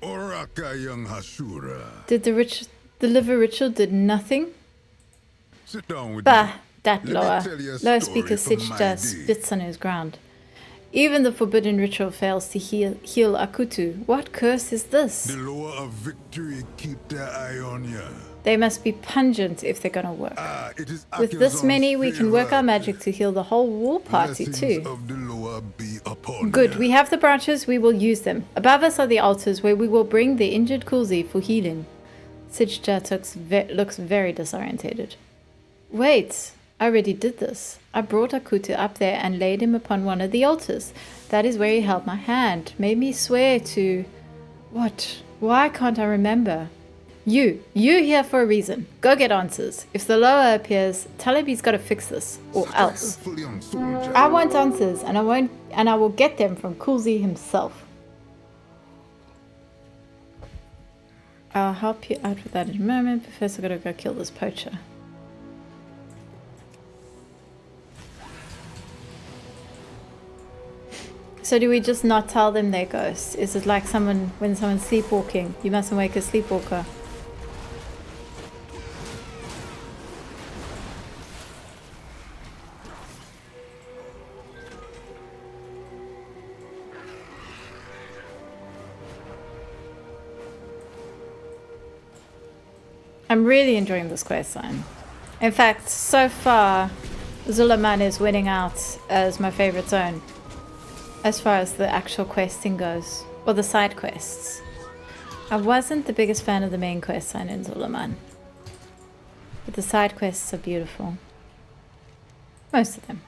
Oraka, young Hashura. Did the liver ritual did nothing? Sit down with Bah, me. that Let me lower. tell you a Lower story speaker from my Sichta day. spits on his ground. Even the forbidden ritual fails to heal Akutu. What curse is this? The lower of victory keep their eye on you. They must be pungent if they're gonna work. It is With this Akilzon's many, we can work our favorite. magic to heal the whole war party Blessings too. of the lower be upon Good, you. we have the branches, we will use them. Above us are the altars where we will bring the injured Kulzi for healing. Sichta looks very disorientated. Wait, I already did this. I brought Akutu up there and laid him upon one of the altars. That is where he held my hand, made me swear to... What? Why can't I remember? You here for a reason. Go get answers. If the lower appears, tell him he's got to fix this, or else. Such a helpful young soldier. I want answers, and I will get them from Kulzi himself. I'll help you out with that in a moment, but first I've got to go kill this poacher. So do we just not tell them they're ghosts? Is it like when someone's sleepwalking? You mustn't wake a sleepwalker. I'm really enjoying this quest line. In fact, so far, Zulaman is winning out as my favorite zone. As far as the actual questing goes, or the side quests. I wasn't the biggest fan of the main quest line in Zulaman. But the side quests are beautiful. Most of them.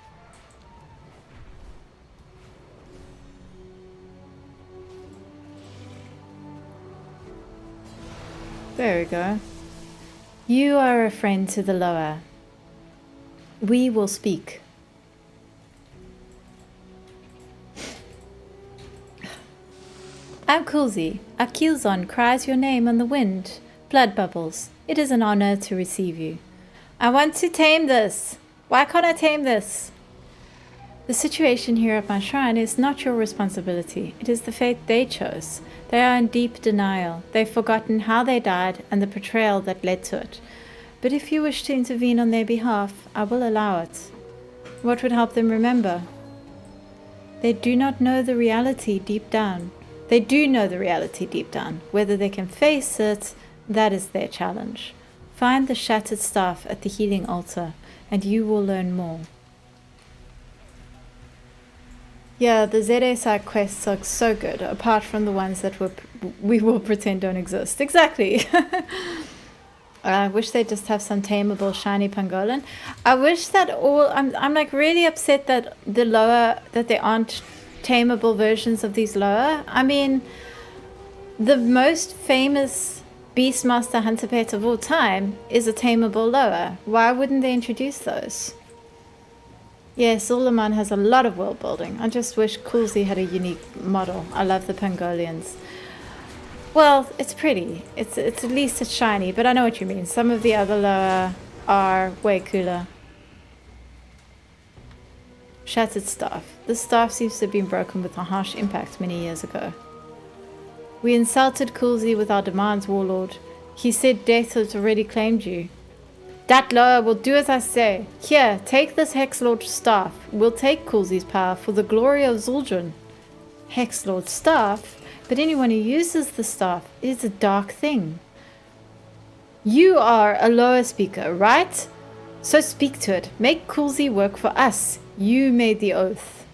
There we go. You are a friend to the lower. We will speak. I'm Kulzi. Akilzon cries your name on the wind. Blood bubbles. It is an honor to receive you. I want to tame this. Why can't I tame this? The situation here at my shrine is not your responsibility. It is the fate they chose. They are in deep denial. They've forgotten how they died and the betrayal that led to it. But if you wish to intervene on their behalf, I will allow it. What would help them remember? They do not know the reality deep down. They do know the reality deep down. Whether they can face it, that is their challenge. Find the shattered staff at the healing altar, and you will learn more. Yeah, the ZA side quests are so good, apart from the ones that we will pretend don't exist. Exactly. I wish they just have some tameable shiny pangolin. I wish that I'm like really upset that that there aren't tameable versions of these lower. I mean, the most famous Beastmaster Hunter pet of all time is a tameable lower. Why wouldn't they introduce those? Yes, Zulaman has a lot of world building. I just wish Kulzi had a unique model. I love the pangolians. Well, it's pretty. It's at least it's shiny, but I know what you mean. Some of the other lower are way cooler. Shattered staff. This staff seems to have been broken with a harsh impact many years ago. We insulted Kulzi with our demands, warlord. He said death has already claimed you. That lower will do as I say. Here, take this Hexlord staff. We'll take Kulzi's power for the glory of Zul'jin. Hexlord staff? But anyone who uses the staff is a dark thing. You are a lower speaker, right? So speak to it. Make Kulzi work for us. You made the oath.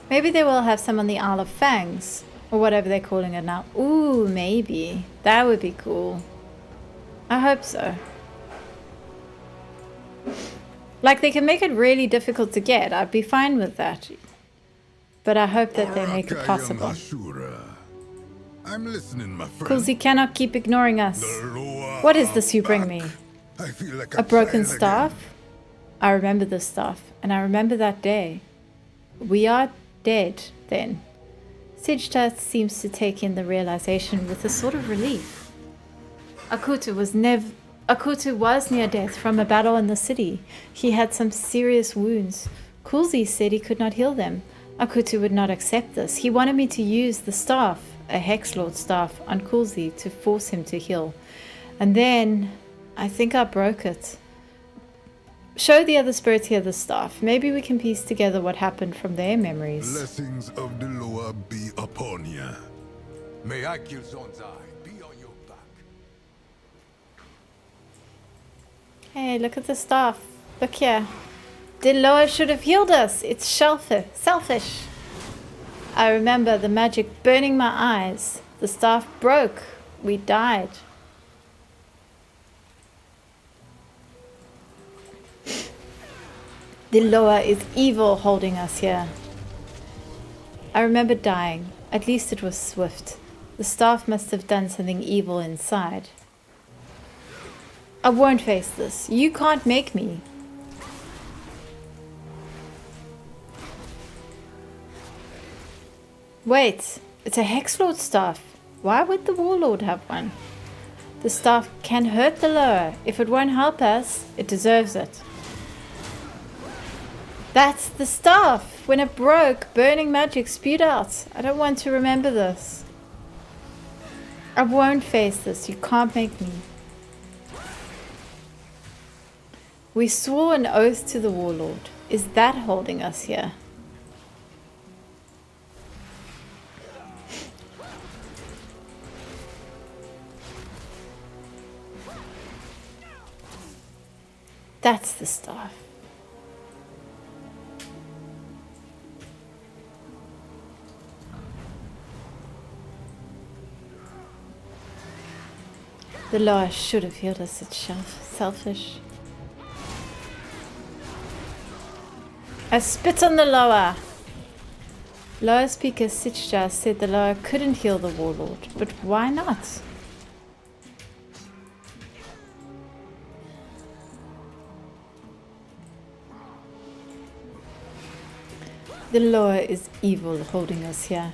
Maybe they will have some on the Isle of Fangs, or whatever they're calling it now. Ooh, maybe. That would be cool. I hope so. Like, they can make it really difficult to get. I'd be fine with that. but I hope that they make it Oraka possible. Yamashura. I'm listening, my friend. Kulzi cannot keep ignoring us. The Loa What is are this you bring me? back. I feel like A broken child staff? again. I remember this staff, and I remember that day. We are dead, then. Sijta seems to take in the realization with a sort of relief. Akutu was near death from a battle in the city. He had some serious wounds. Kulzi said he could not heal them. Akutu would not accept this. He wanted me to use the staff, a Hexlord staff, on Kulzi to force him to heal. And then, I think I broke it. Show the other spirits here the staff. Maybe we can piece together what happened from their memories. Blessings of the Loa be upon ya. May Akilzon's eye be on your back. Hey, look at the staff. Look here. Diloa should have healed us. It's selfish. I remember the magic burning my eyes. The staff broke. We died. Diloa is evil holding us here. I remember dying. At least it was swift. The staff must have done something evil inside. I won't face this. You can't make me. Wait, it's a Hexlord staff. Why would the Warlord have one? The staff can hurt the Loa. If it won't help us, it deserves it. That's the staff. When it broke, burning magic spewed out. I don't want to remember this. I won't face this. You can't make me. We swore an oath to the Warlord. Is that holding us here? That's the staff. The Loa should have healed us. It's selfish. I spit on the Loa. Loa speaker Sitcha said the Loa couldn't heal the Warlord, but why not? The Loa is evil holding us here.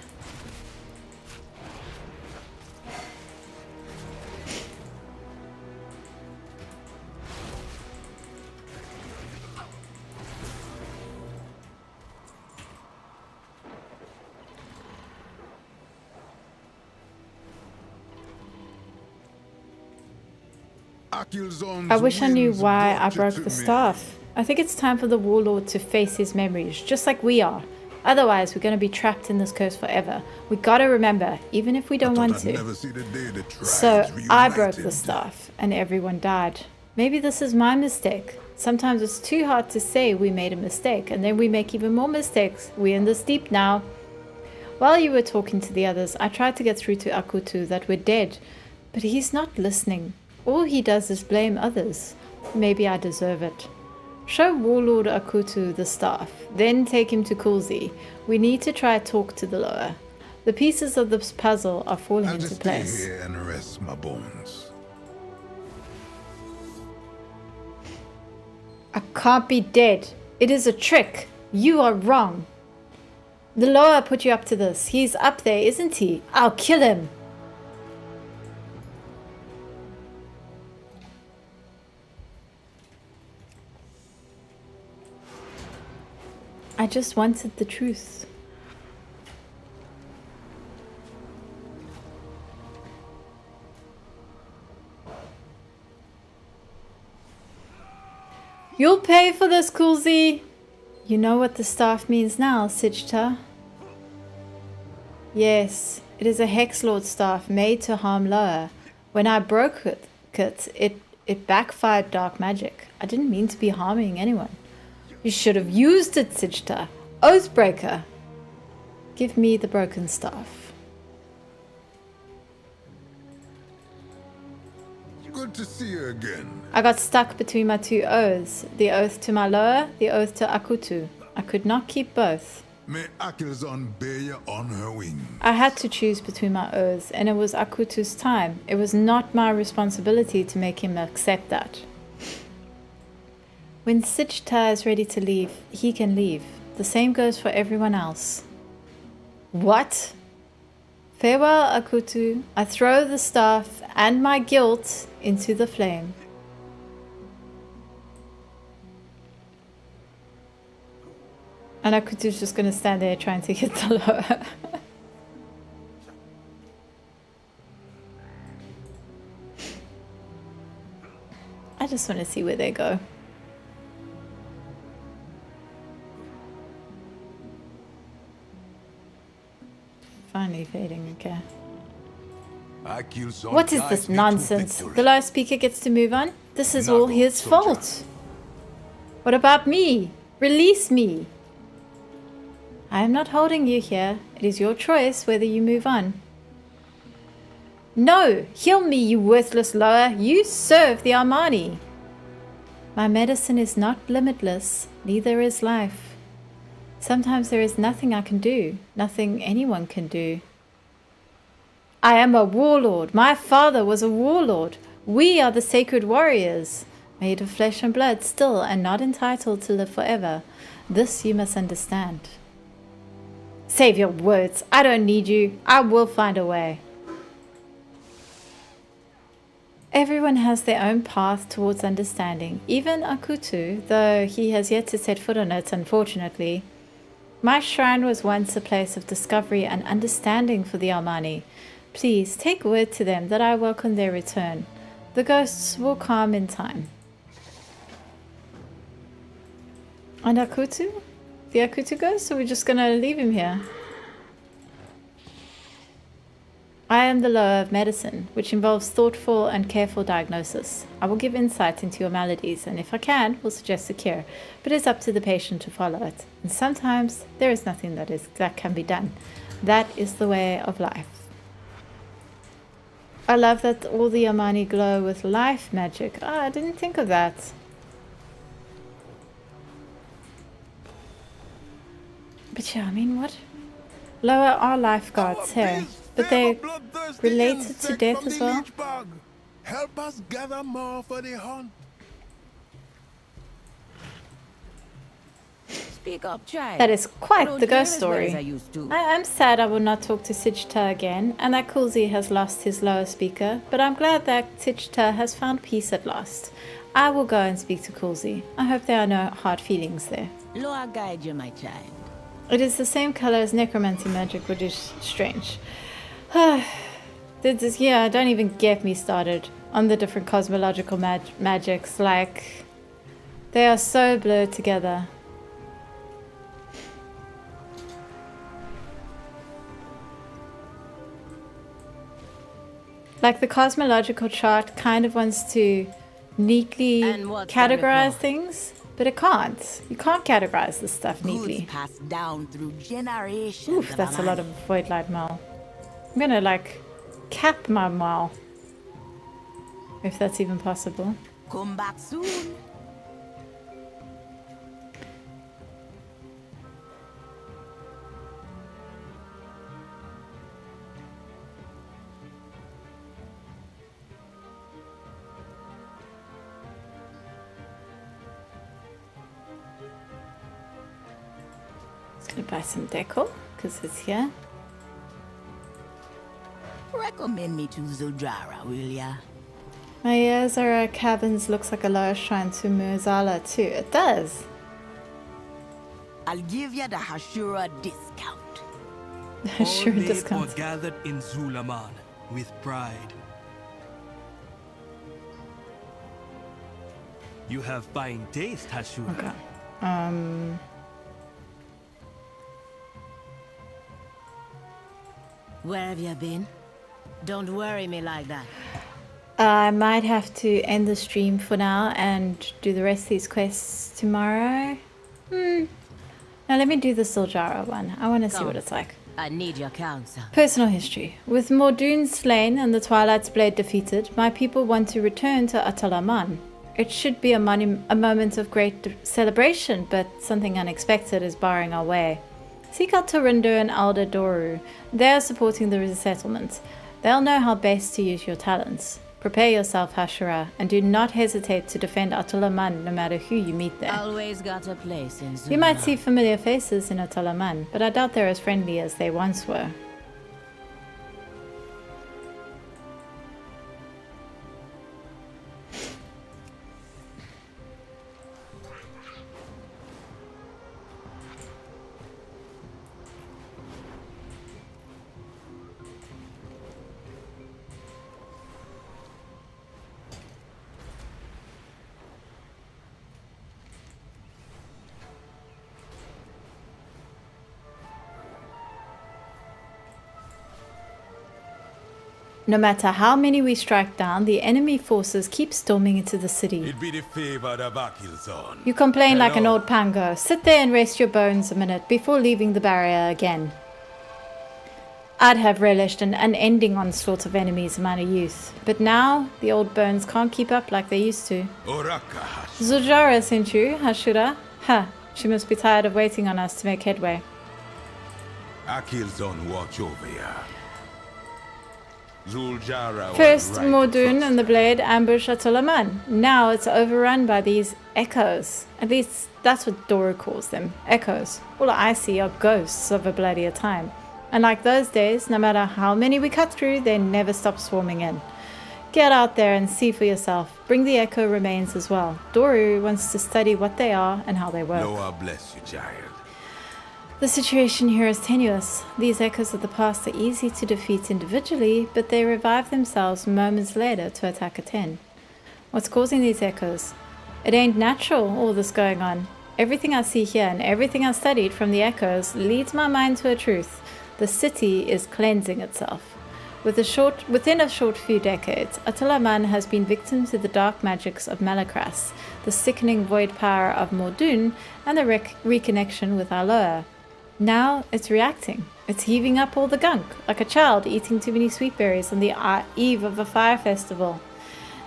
Akilzon's I wish I knew winds why I brought broke it the to me. staff. I think it's time for the Warlord to face his memories, just like we are. Otherwise, we're going to be trapped in this curse forever. We gotta remember, even if we don't Thought want I'd to. never see the day the tribes So I broke the reunited. staff, and everyone died. Maybe this is my mistake. Sometimes it's too hard to say we made a mistake, and then we make even more mistakes. We're in this deep now. While you were talking to the others, I tried to get through to Akutu that we're dead, but he's not listening. All he does is blame others. Maybe I deserve it. Show Warlord Akutu the staff, then take him to Kulzi. We need to try talk to the Loa. The pieces of this puzzle are falling I'll into just place. stay here and rest my bones. I can't be dead. It is a trick. You are wrong. The Loa put you up to this. He's up there, isn't he? I'll kill him. I just wanted the truth. You'll pay for this, Kulzi. You know what the staff means now, Sijta? Yes, it is a Hexlord staff made to harm Loa. When I broke it backfired dark magic. I didn't mean to be harming anyone. You should have used it, Sijta. Oathbreaker. Give me the broken staff. Good to see you again. I got stuck between my two oaths. The oath to my Loa, the oath to Akutu. I could not keep both. May Akilzon bear you on her wing. I had to choose between my oaths, and it was Akutu's time. It was not my responsibility to make him accept that. When Sichta is ready to leave, he can leave. The same goes for everyone else. What? Farewell, Akutu. I throw the staff and my guilt into the flame. And Akutu's just going to stand there trying to get the lower. I just want to see where they go. Finally fading, okay. Akilzon What is guides this me to nonsense? victory. The loudspeaker gets to move on? This is all Not his soldier. fault. What about me? Release me. I am not holding you here. It is your choice whether you move on. No! Heal me, you worthless lower. You serve the Armani. My medicine is not limitless. Neither is life. Sometimes there is nothing I can do. Nothing anyone can do. I am a warlord. My father was a warlord. We are the sacred warriors, made of flesh and blood still and not entitled to live forever. This you must understand. Save your words. I don't need you. I will find a way. Everyone has their own path towards understanding, even Akutu, though he has yet to set foot on it, unfortunately. My shrine was once a place of discovery and understanding for the Almani. Please take word to them that I welcome their return. The ghosts will calm in time. And Akutu? The Akutu ghost? Or are we just gonna leave him here? I am the lower of medicine, which involves thoughtful and careful diagnosis. I will give insight into your maladies, and if I can, will suggest a cure, but it is up to the patient to follow it. And sometimes there is nothing that can be done. That is the way of life. I love that all the Amani glow with life magic. Ah, I didn't think of that. But yeah, I mean, what? Lower are lifeguards here, but they're related to death as well. Help us gather more for the hunt. Speak up, child. That is I quite don't the hear ghost as well as story. I used to. I am sad I will not talk to Sichta again, and that Kulzi has lost his lower speaker, but I'm glad that Sichta has found peace at last. I will go and speak to Kulzi. I hope there are no hard feelings there. Loa guide you, my child. It is the same color as necromancy magic, which is strange. Yeah, don't even get me started on the different cosmological magics. Like, they are so blurred together. Like, the cosmological chart kind of wants to neatly And what's categorize that things, but it can't. You can't categorize this stuff Goods neatly. passed down through generations. Oof, of that's a lot of Amani. void light mail. I'm gonna like cap my mail, if that's even possible. Come back soon. Just gonna buy some deco because it's here. Recommend me to Zujara, will ya? My Yazara Caverns looks like a lower shrine to Murzala too. It does. I'll give you the Hashura discount. Sure, All made discount. or gathered in Zulaman with pride. You have fine taste, Hashura. Okay. Where have you been? Don't worry me like that. I might have to end the stream for now and do the rest of these quests tomorrow. Now let me do the Soljara one. I want to see Come. what it's like. I need your counsel. Personal history. With Mordoon slain and the Twilight's Blade defeated, my people want to return to Atalaman. It should be a moment of great celebration, but something unexpected is barring our way. Seek out Harandar and Elder Doru. They are supporting the resettlement. They'll know how best to use your talents. Prepare yourself, Hashira, and do not hesitate to defend Atalaman no matter who you meet there. Always got a place in You might Zuna. see familiar faces in Atalaman, but I doubt they're as friendly as they once were. No matter how many we strike down, the enemy forces keep storming into the city. It be the favor of Akilzon. You complain like an Hello. old pango. Sit there and rest your bones a minute before leaving the barrier again. I'd have relished an unending onslaught of enemies in my youth, but now the old bones can't keep up like they used to. Oraka. Zujara sent you, Hashura? Ha, she must be tired of waiting on us to make headway. Akilzon watch over ya. Zuljara was First, right to Mordun trust and the Blade ambush Atalaman. Now it's overrun by these echoes. At least that's what Dora calls them, echoes. All I see are ghosts of a bloodier time. And like those days, no matter how many we cut through, they never stop swarming in. Get out there and see for yourself. Bring the echo remains as well. Doru wants to study what they are and how they work. Noah bless you, child. The situation here is tenuous. These echoes of the past are easy to defeat individually, but they revive themselves moments later to attack a 10. What's causing these echoes? It ain't natural, all this going on. Everything I see here and everything I studied from the echoes leads my mind to a truth. The city is cleansing itself. Within a short few decades, Atalaman has been victim to the dark magics of Malakras, the sickening void power of Mordun, and the reconnection with Aloha. Now it's reacting. It's heaving up all the gunk, like a child eating too many sweet berries on the eve of a fire festival.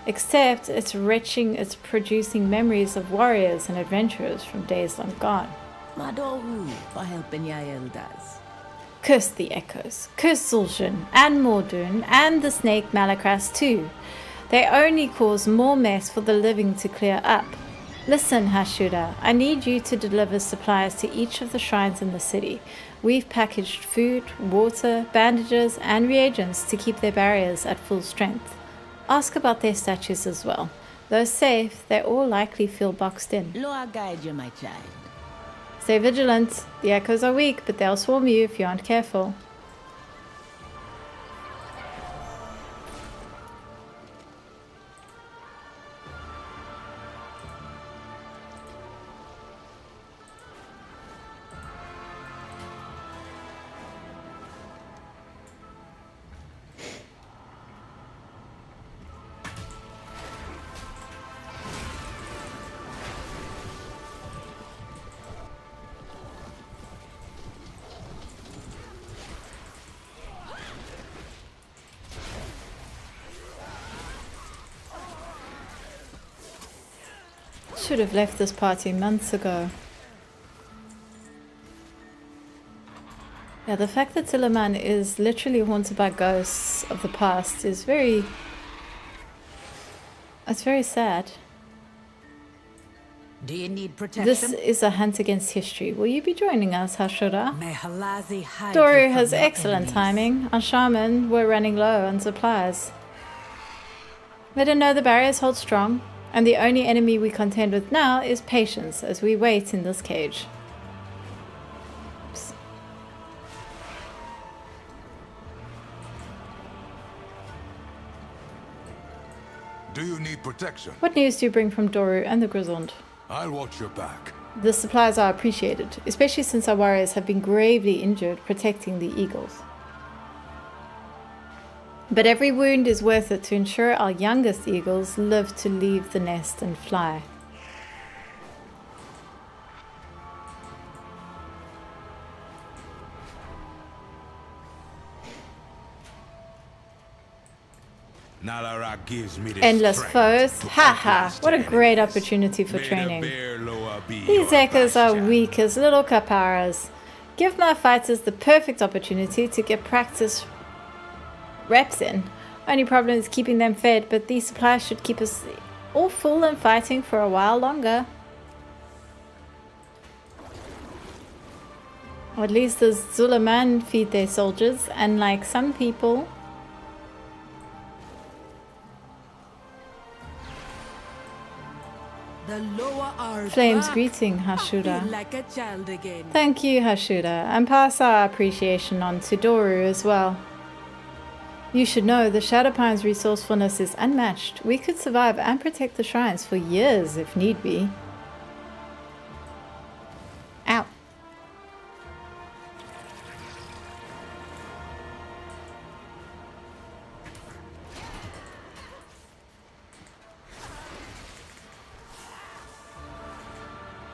Except it's producing memories of warriors and adventurers from days long gone. Madoru for helping your elders. Curse the echoes, curse Zul'jin and Mordun and the snake Malakras too. They only cause more mess for the living to clear up. Listen, Hashura, I need you to deliver supplies to each of the shrines in the city. We've packaged food, water, bandages, and reagents to keep their barriers at full strength. Ask about their statues as well. Though safe, they all likely feel boxed in. Loa guide you, my child. Stay vigilant. The echoes are weak, but they'll swarm you if you aren't careful. Should have left this party months ago. Yeah, the fact that Tillaman is literally haunted by ghosts of the past is very... It's very sad. Do you need protection? This is a hunt against history. Will you be joining us, Hashura? May Halazi hide Doru you has from your excellent enemies. timing. Our shaman were running low on supplies. Let her know the barriers hold strong, and the only enemy we contend with now is patience as we wait in this cage. Oops. Do you need protection? What news do you bring from Doru and the Grisond? I'll watch your back. The supplies are appreciated, especially since our warriors have been gravely injured protecting the eagles. But every wound is worth it to ensure our youngest eagles live to leave the nest and fly. Nalarak gives me the Endless strength foes? to Haha, outlast what a great enemies. opportunity for May the training. bear lower be These your echoes are bastion. weak as little caparas. Give my fighters the perfect opportunity to get practice reps in. Only problem is keeping them fed, but these supplies should keep us all full and fighting for a while longer. Or at least the Zulaman feed their soldiers, and like some people. The Loa are Flames back. greeting, I feel Hashuda. like a child again. Thank you, Hashuda, and pass our appreciation on to Doru as well. You should know the Shadowpine's resourcefulness is unmatched. We could survive and protect the shrines for years if need be. Ow.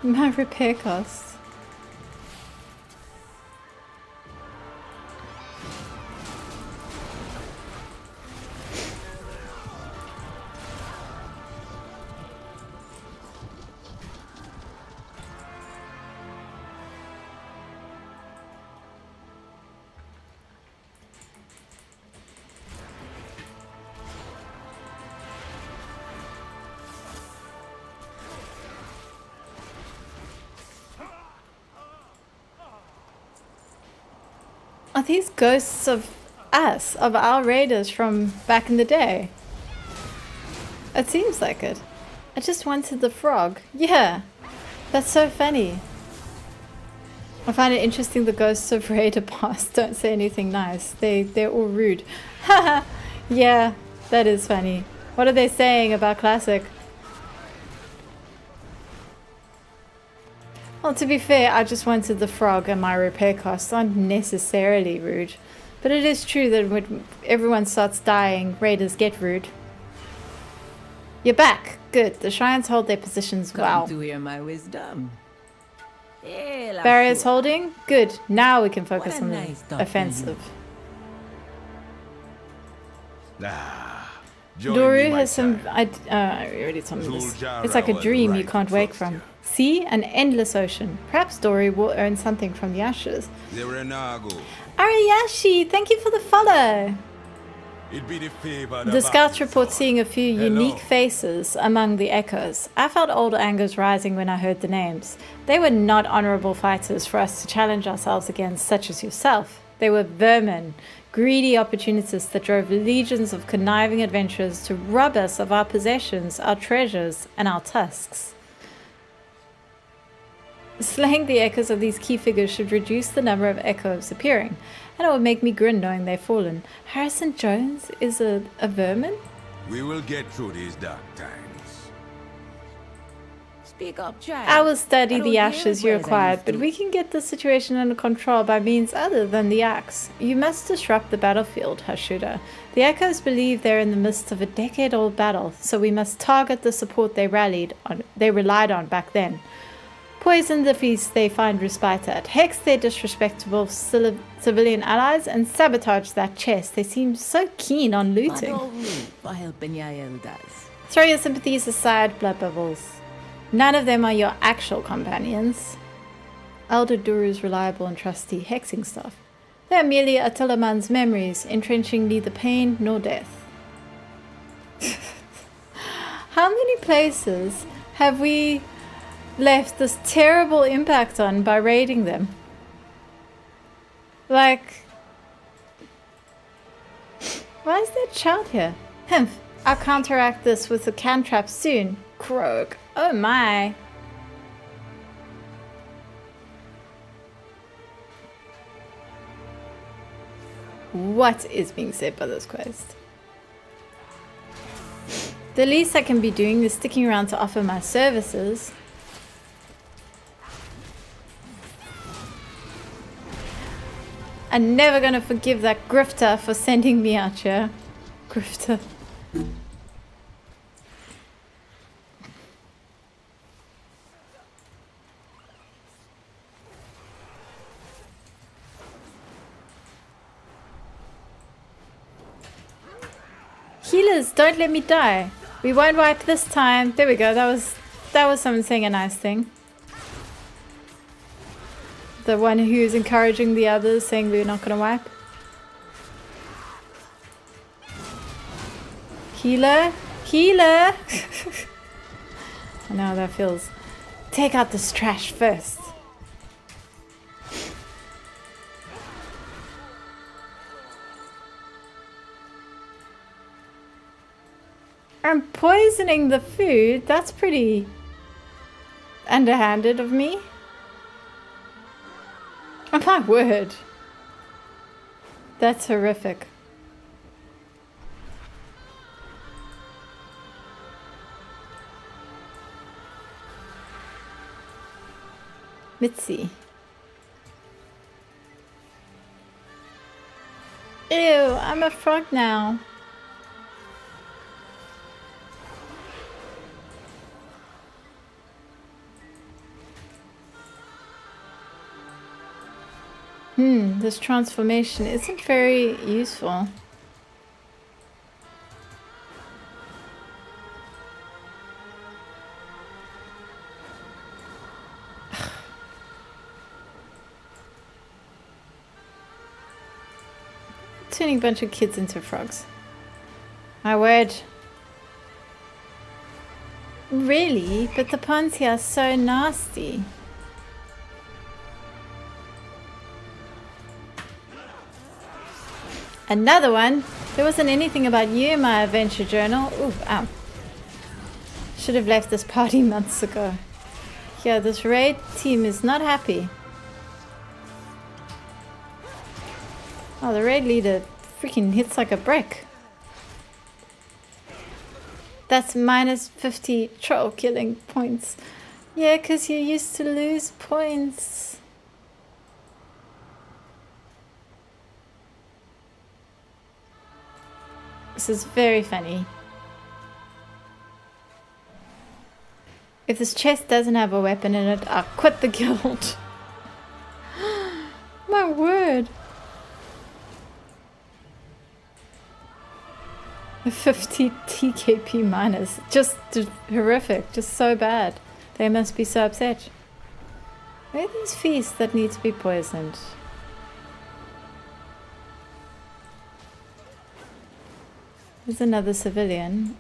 My repair costs. Are these ghosts of us, of our raiders from back in the day? It seems like it. I just wanted the frog. Yeah, that's so funny. I find it interesting the ghosts of raider past don't say anything nice. They're all rude. Haha. Yeah, that is funny. What are they saying about Classic? Well, to be fair, I just wanted the frog and my repair costs aren't necessarily rude. But it is true that when everyone starts dying, raiders get rude. You're back. Good. The shrines hold their positions well. Come to hear my wisdom. Eh, la Barriers flor. holding? Good. Now we can focus What a on nice the dog offensive. Doru Doru has some... I already told me this. It's like a dream you can't wake from. See? An endless ocean. Perhaps Doru will earn something from the ashes. Ariyashi, thank you for the follow. The scouts report seeing a few unique faces among the echoes. I felt old angers rising when I heard the names. They were not honorable fighters for us to challenge ourselves against, such as yourself. They were vermin, greedy opportunists that drove legions of conniving adventurers to rob us of our possessions, our treasures, and our tusks. Slaying the echoes of these key figures should reduce the number of echoes appearing, and it would make me grin knowing they've fallen. Harrison Jones is a vermin? We will get through these dark times. Speak up, child. I will study I don't the hear ashes as you well as I acquired, used but to. we can get the situation under control by means other than the axe. You must disrupt the battlefield, Hashuda. The echoes believe they're in the midst of a decade-old battle, so we must target the support they relied on back then. Poison the feast they find respite at, hex their disrespectable civilian allies, and sabotage that chest. They seem so keen on looting. Madoru for helping your elders. Throw your sympathies aside, blood bubbles. None of them are your actual companions. Elder Duru's reliable and trusty hexing staff. They are merely Attilaman's memories, entrenching neither pain nor death. How many places have we left this terrible impact on by raiding them? Like, why is that child here? Humph, I'll counteract this with a cantrap soon. Croak. Oh my. What is being said by this quest? The least I can be doing is sticking around to offer my services. I'm never gonna forgive that grifter for sending me out here. Grifter. Healers, don't let me die. We won't wipe this time. There we go. That was someone saying a nice thing. The one who's encouraging the others, saying we're not gonna wipe. Healer? Healer! I know how that feels. Take out this trash first. I'm poisoning the food? That's pretty underhanded of me. Oh my word. That's horrific. Mitzi. Ew, I'm a frog now. This transformation isn't very useful. Turning a bunch of kids into frogs. My word. Really? But the ponds here are so nasty. Another one? There wasn't anything about you in my adventure journal. Ooh, ow. Should have left this party months ago. Yeah, this raid team is not happy. Oh, the raid leader freaking hits like a brick. That's minus 50 troll killing points. Yeah, because you used to lose points. This is very funny. If this chest doesn't have a weapon in it, I'll quit the guild. My word. 50 TKP minus. Just horrific. Just so bad. They must be so upset. Where are these feasts that need to be poisoned? There's another civilian.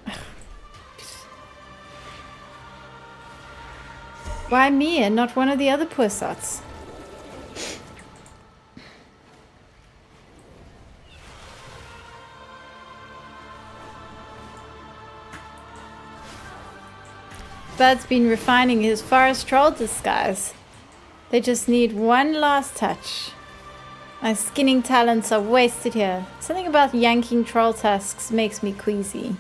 Why me and not one of the other poor sots? Bud's been refining his forest troll disguise. They just need one last touch. My skinning talents are wasted here. Something about yanking troll tusks makes me queasy.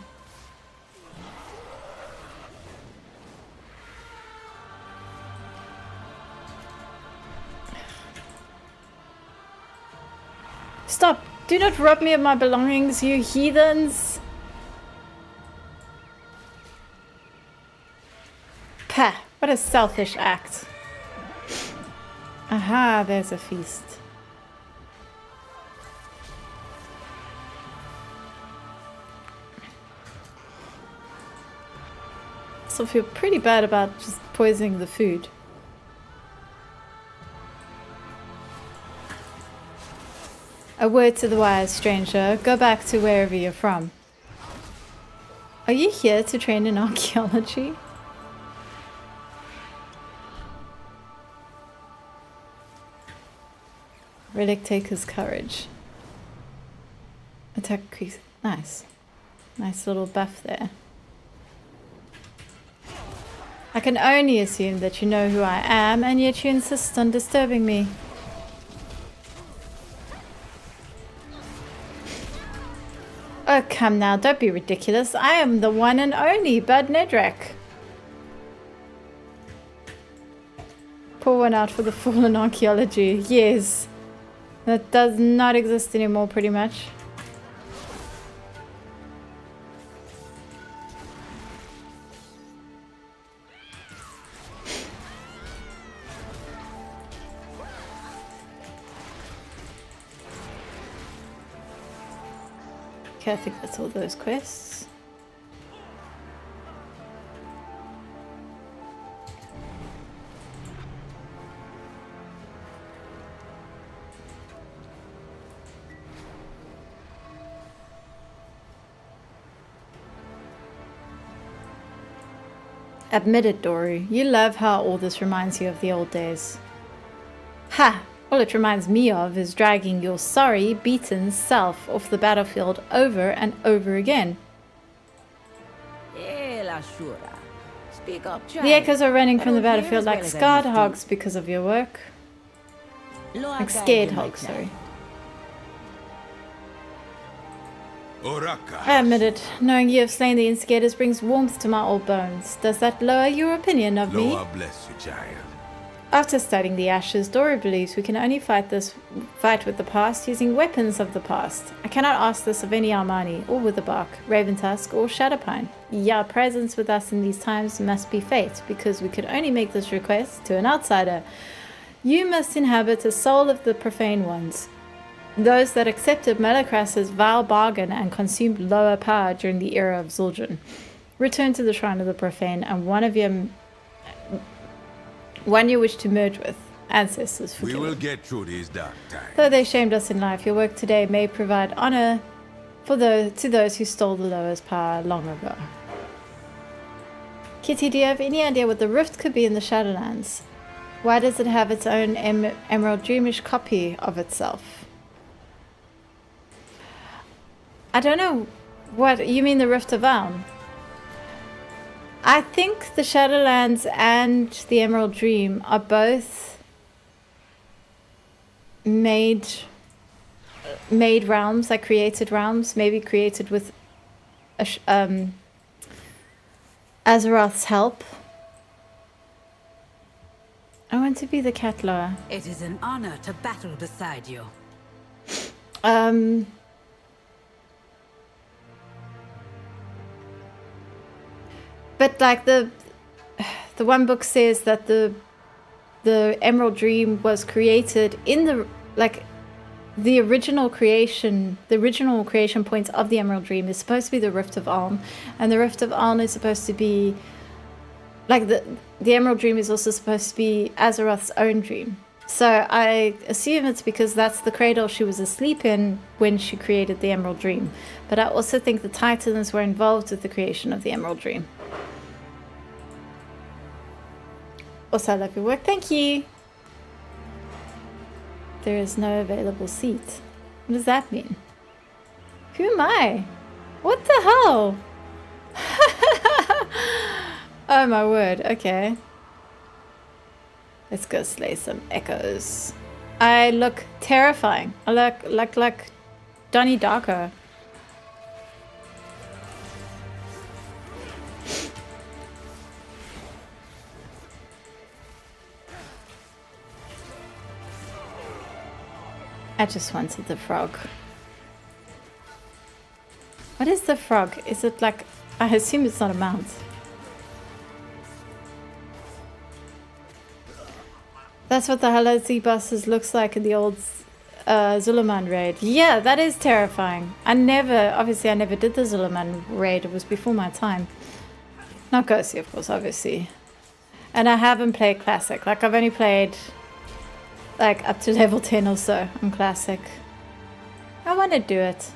Stop! Do not rob me of my belongings, you heathens! Pah! What a selfish act. Aha, there's a feast. So I feel pretty bad about just poisoning the food. A word to the wise, stranger. Go back to wherever you're from. Are you here to train in archaeology? Relic Taker's Courage. Attack increase. Nice. Nice little buff there. I can only assume that you know who I am, and yet you insist on disturbing me. Oh, come now, don't be ridiculous. I am the one and only Bud Nedrak. Pour one out for the fallen archaeology. Yes. That does not exist anymore, pretty much. Okay, I think that's all those quests. Admit it, Dory. You love how all this reminds you of the old days. Ha! All it reminds me of is dragging your sorry, beaten self off the battlefield over and over again. La shura. Speak up, child. The echoes are running I from the don't hear battlefield as well like as I scarred used to. hogs because of your work. Loa Like guide scared you, my hogs, sorry. Oraka. I admit it. Knowing you have slain the instigators brings warmth to my old bones. Does that lower your opinion of me? Lord bless you, child. After studying the ashes, Dory believes we can only fight with the past using weapons of the past. I cannot ask this of any Armani, or Witherbark, Raventusk, or Shadowpine. Your presence with us in these times must be fate, because we could only make this request to an outsider. You must inhabit the soul of the profane ones, those that accepted Malacras's vile bargain and consumed lower power during the era of Zul'jin. Return to the shrine of the profane, and one you wish to merge with. Ancestors We forgive. will get through these dark times. Though they shamed us in life, your work today may provide honor to those who stole the lowest power long ago. Kitty, do you have any idea what the rift could be in the Shadowlands? Why does it have its own Emerald Dreamish copy of itself? I don't know what you mean, the Rift of Alm. I think the Shadowlands and the Emerald Dream are both made realms, like created realms, maybe created with Azeroth's help. I want to be the cat Loa. It is an honor to battle beside you. But like the one book says that the Emerald Dream was created in the original creation point of the Emerald Dream is supposed to be the Rift of Alm, and the Rift of Alm is supposed to be like the Emerald Dream is also supposed to be Azeroth's own dream. So I assume it's because that's the cradle she was asleep in when she created the Emerald Dream. But I also think the Titans were involved with the creation of the Emerald Dream. Also, I love your work. Thank you. There is no available seat. What does that mean? Who am I? What the hell? Oh my word. Okay. Let's go slay some echoes. I look terrifying. I look like Donnie Darko. I just wanted the frog. What is the frog? Is it like... I assume it's not a mount. That's what the Halazi buses looks like in the old Zuluman raid. Yeah, that is terrifying. Obviously I never did the Zuluman raid. It was before my time. Not Ghosty, of course, obviously. And I haven't played Classic. Like, I've only played... like up to level 10 or so on Classic. I want to do it.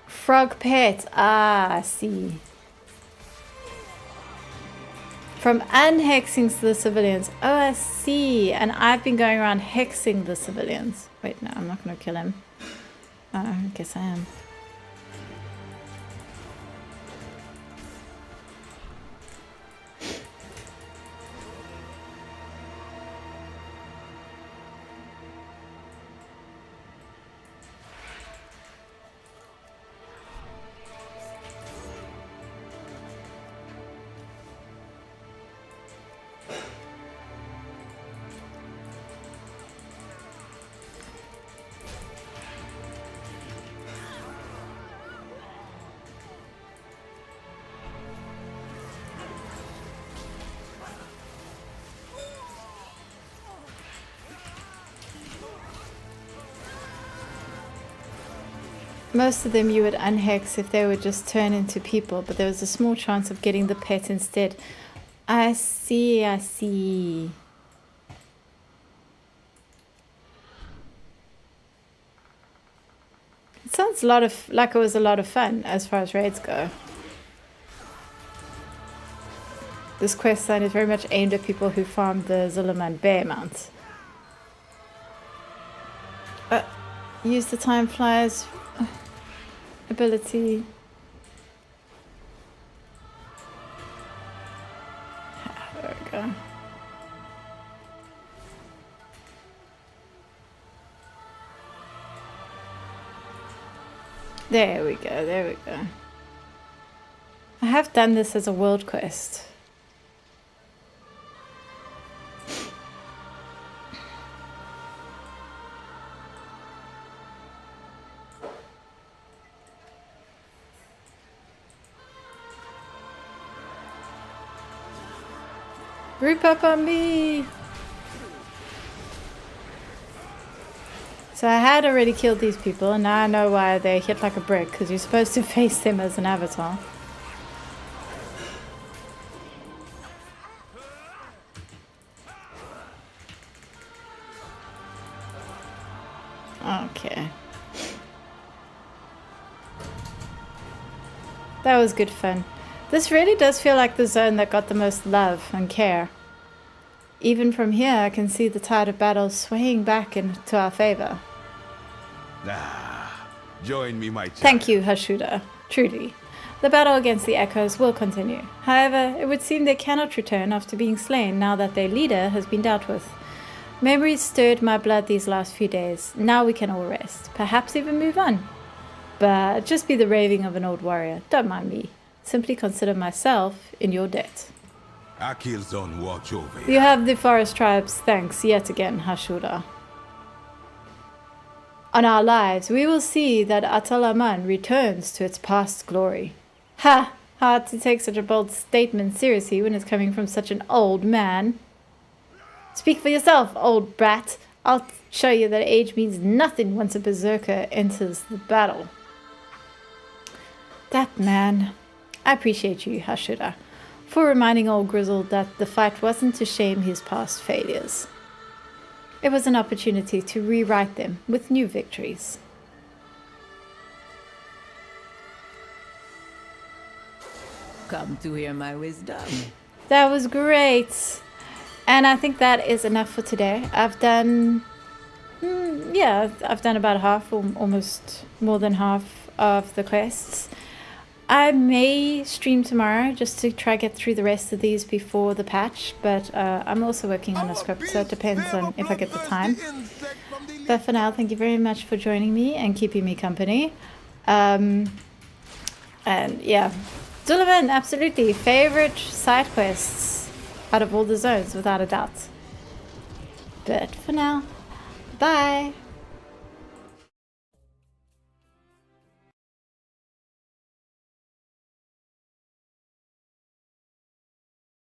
Frog pet. Ah, I see. From unhexing the civilians. Oh, I see. And I've been going around hexing the civilians. Wait, no, I'm not going to kill him. Oh, I guess I am. Most of them you would unhex if they would just turn into people, but there was a small chance of getting the pet instead. I see, I see. It sounds like it was a lot of fun as far as raids go. This quest sign is very much aimed at people who farm the Zulaman Bear Mount. Use the time flyers ability. There we go. There we go, there we go. I have done this as a world quest. Group up on me! So I had already killed these people, and now I know why they hit like a brick, because you're supposed to face them as an avatar. Okay. That was good fun. This really does feel like the zone that got the most love and care. Even from here, I can see the tide of battle swaying back into our favor. Join me, my child. Thank you, Hashuda. Truly. The battle against the Echoes will continue. However, it would seem they cannot return after being slain now that their leader has been dealt with. Memories stirred my blood these last few days. Now we can all rest. Perhaps even move on. But just be the raving of an old warrior. Don't mind me. Simply consider myself in your debt. Akilzon watch over You have the forest tribe's thanks yet again, Hashuda. On our lives, we will see that Aman returns to its past glory. Ha! Hard to take such a bold statement seriously when it's coming from such an old man. Speak for yourself, old brat. I'll show you that age means nothing once a berserker enters the battle. That man. I appreciate you, Hashuda, for reminding old Grizzled that the fight wasn't to shame his past failures. It was an opportunity to rewrite them with new victories. Come to hear my wisdom. That was great. And I think that is enough for today. I've done, I've done about half, or almost more than half of the quests. I may stream tomorrow just to try get through the rest of these before the patch, but I'm also working on a script, so it depends on if I get the time. But for now, thank you very much for joining me and keeping me company. And yeah, Zulaman, absolutely. Favorite side quests out of all the zones, without a doubt. But for now, bye.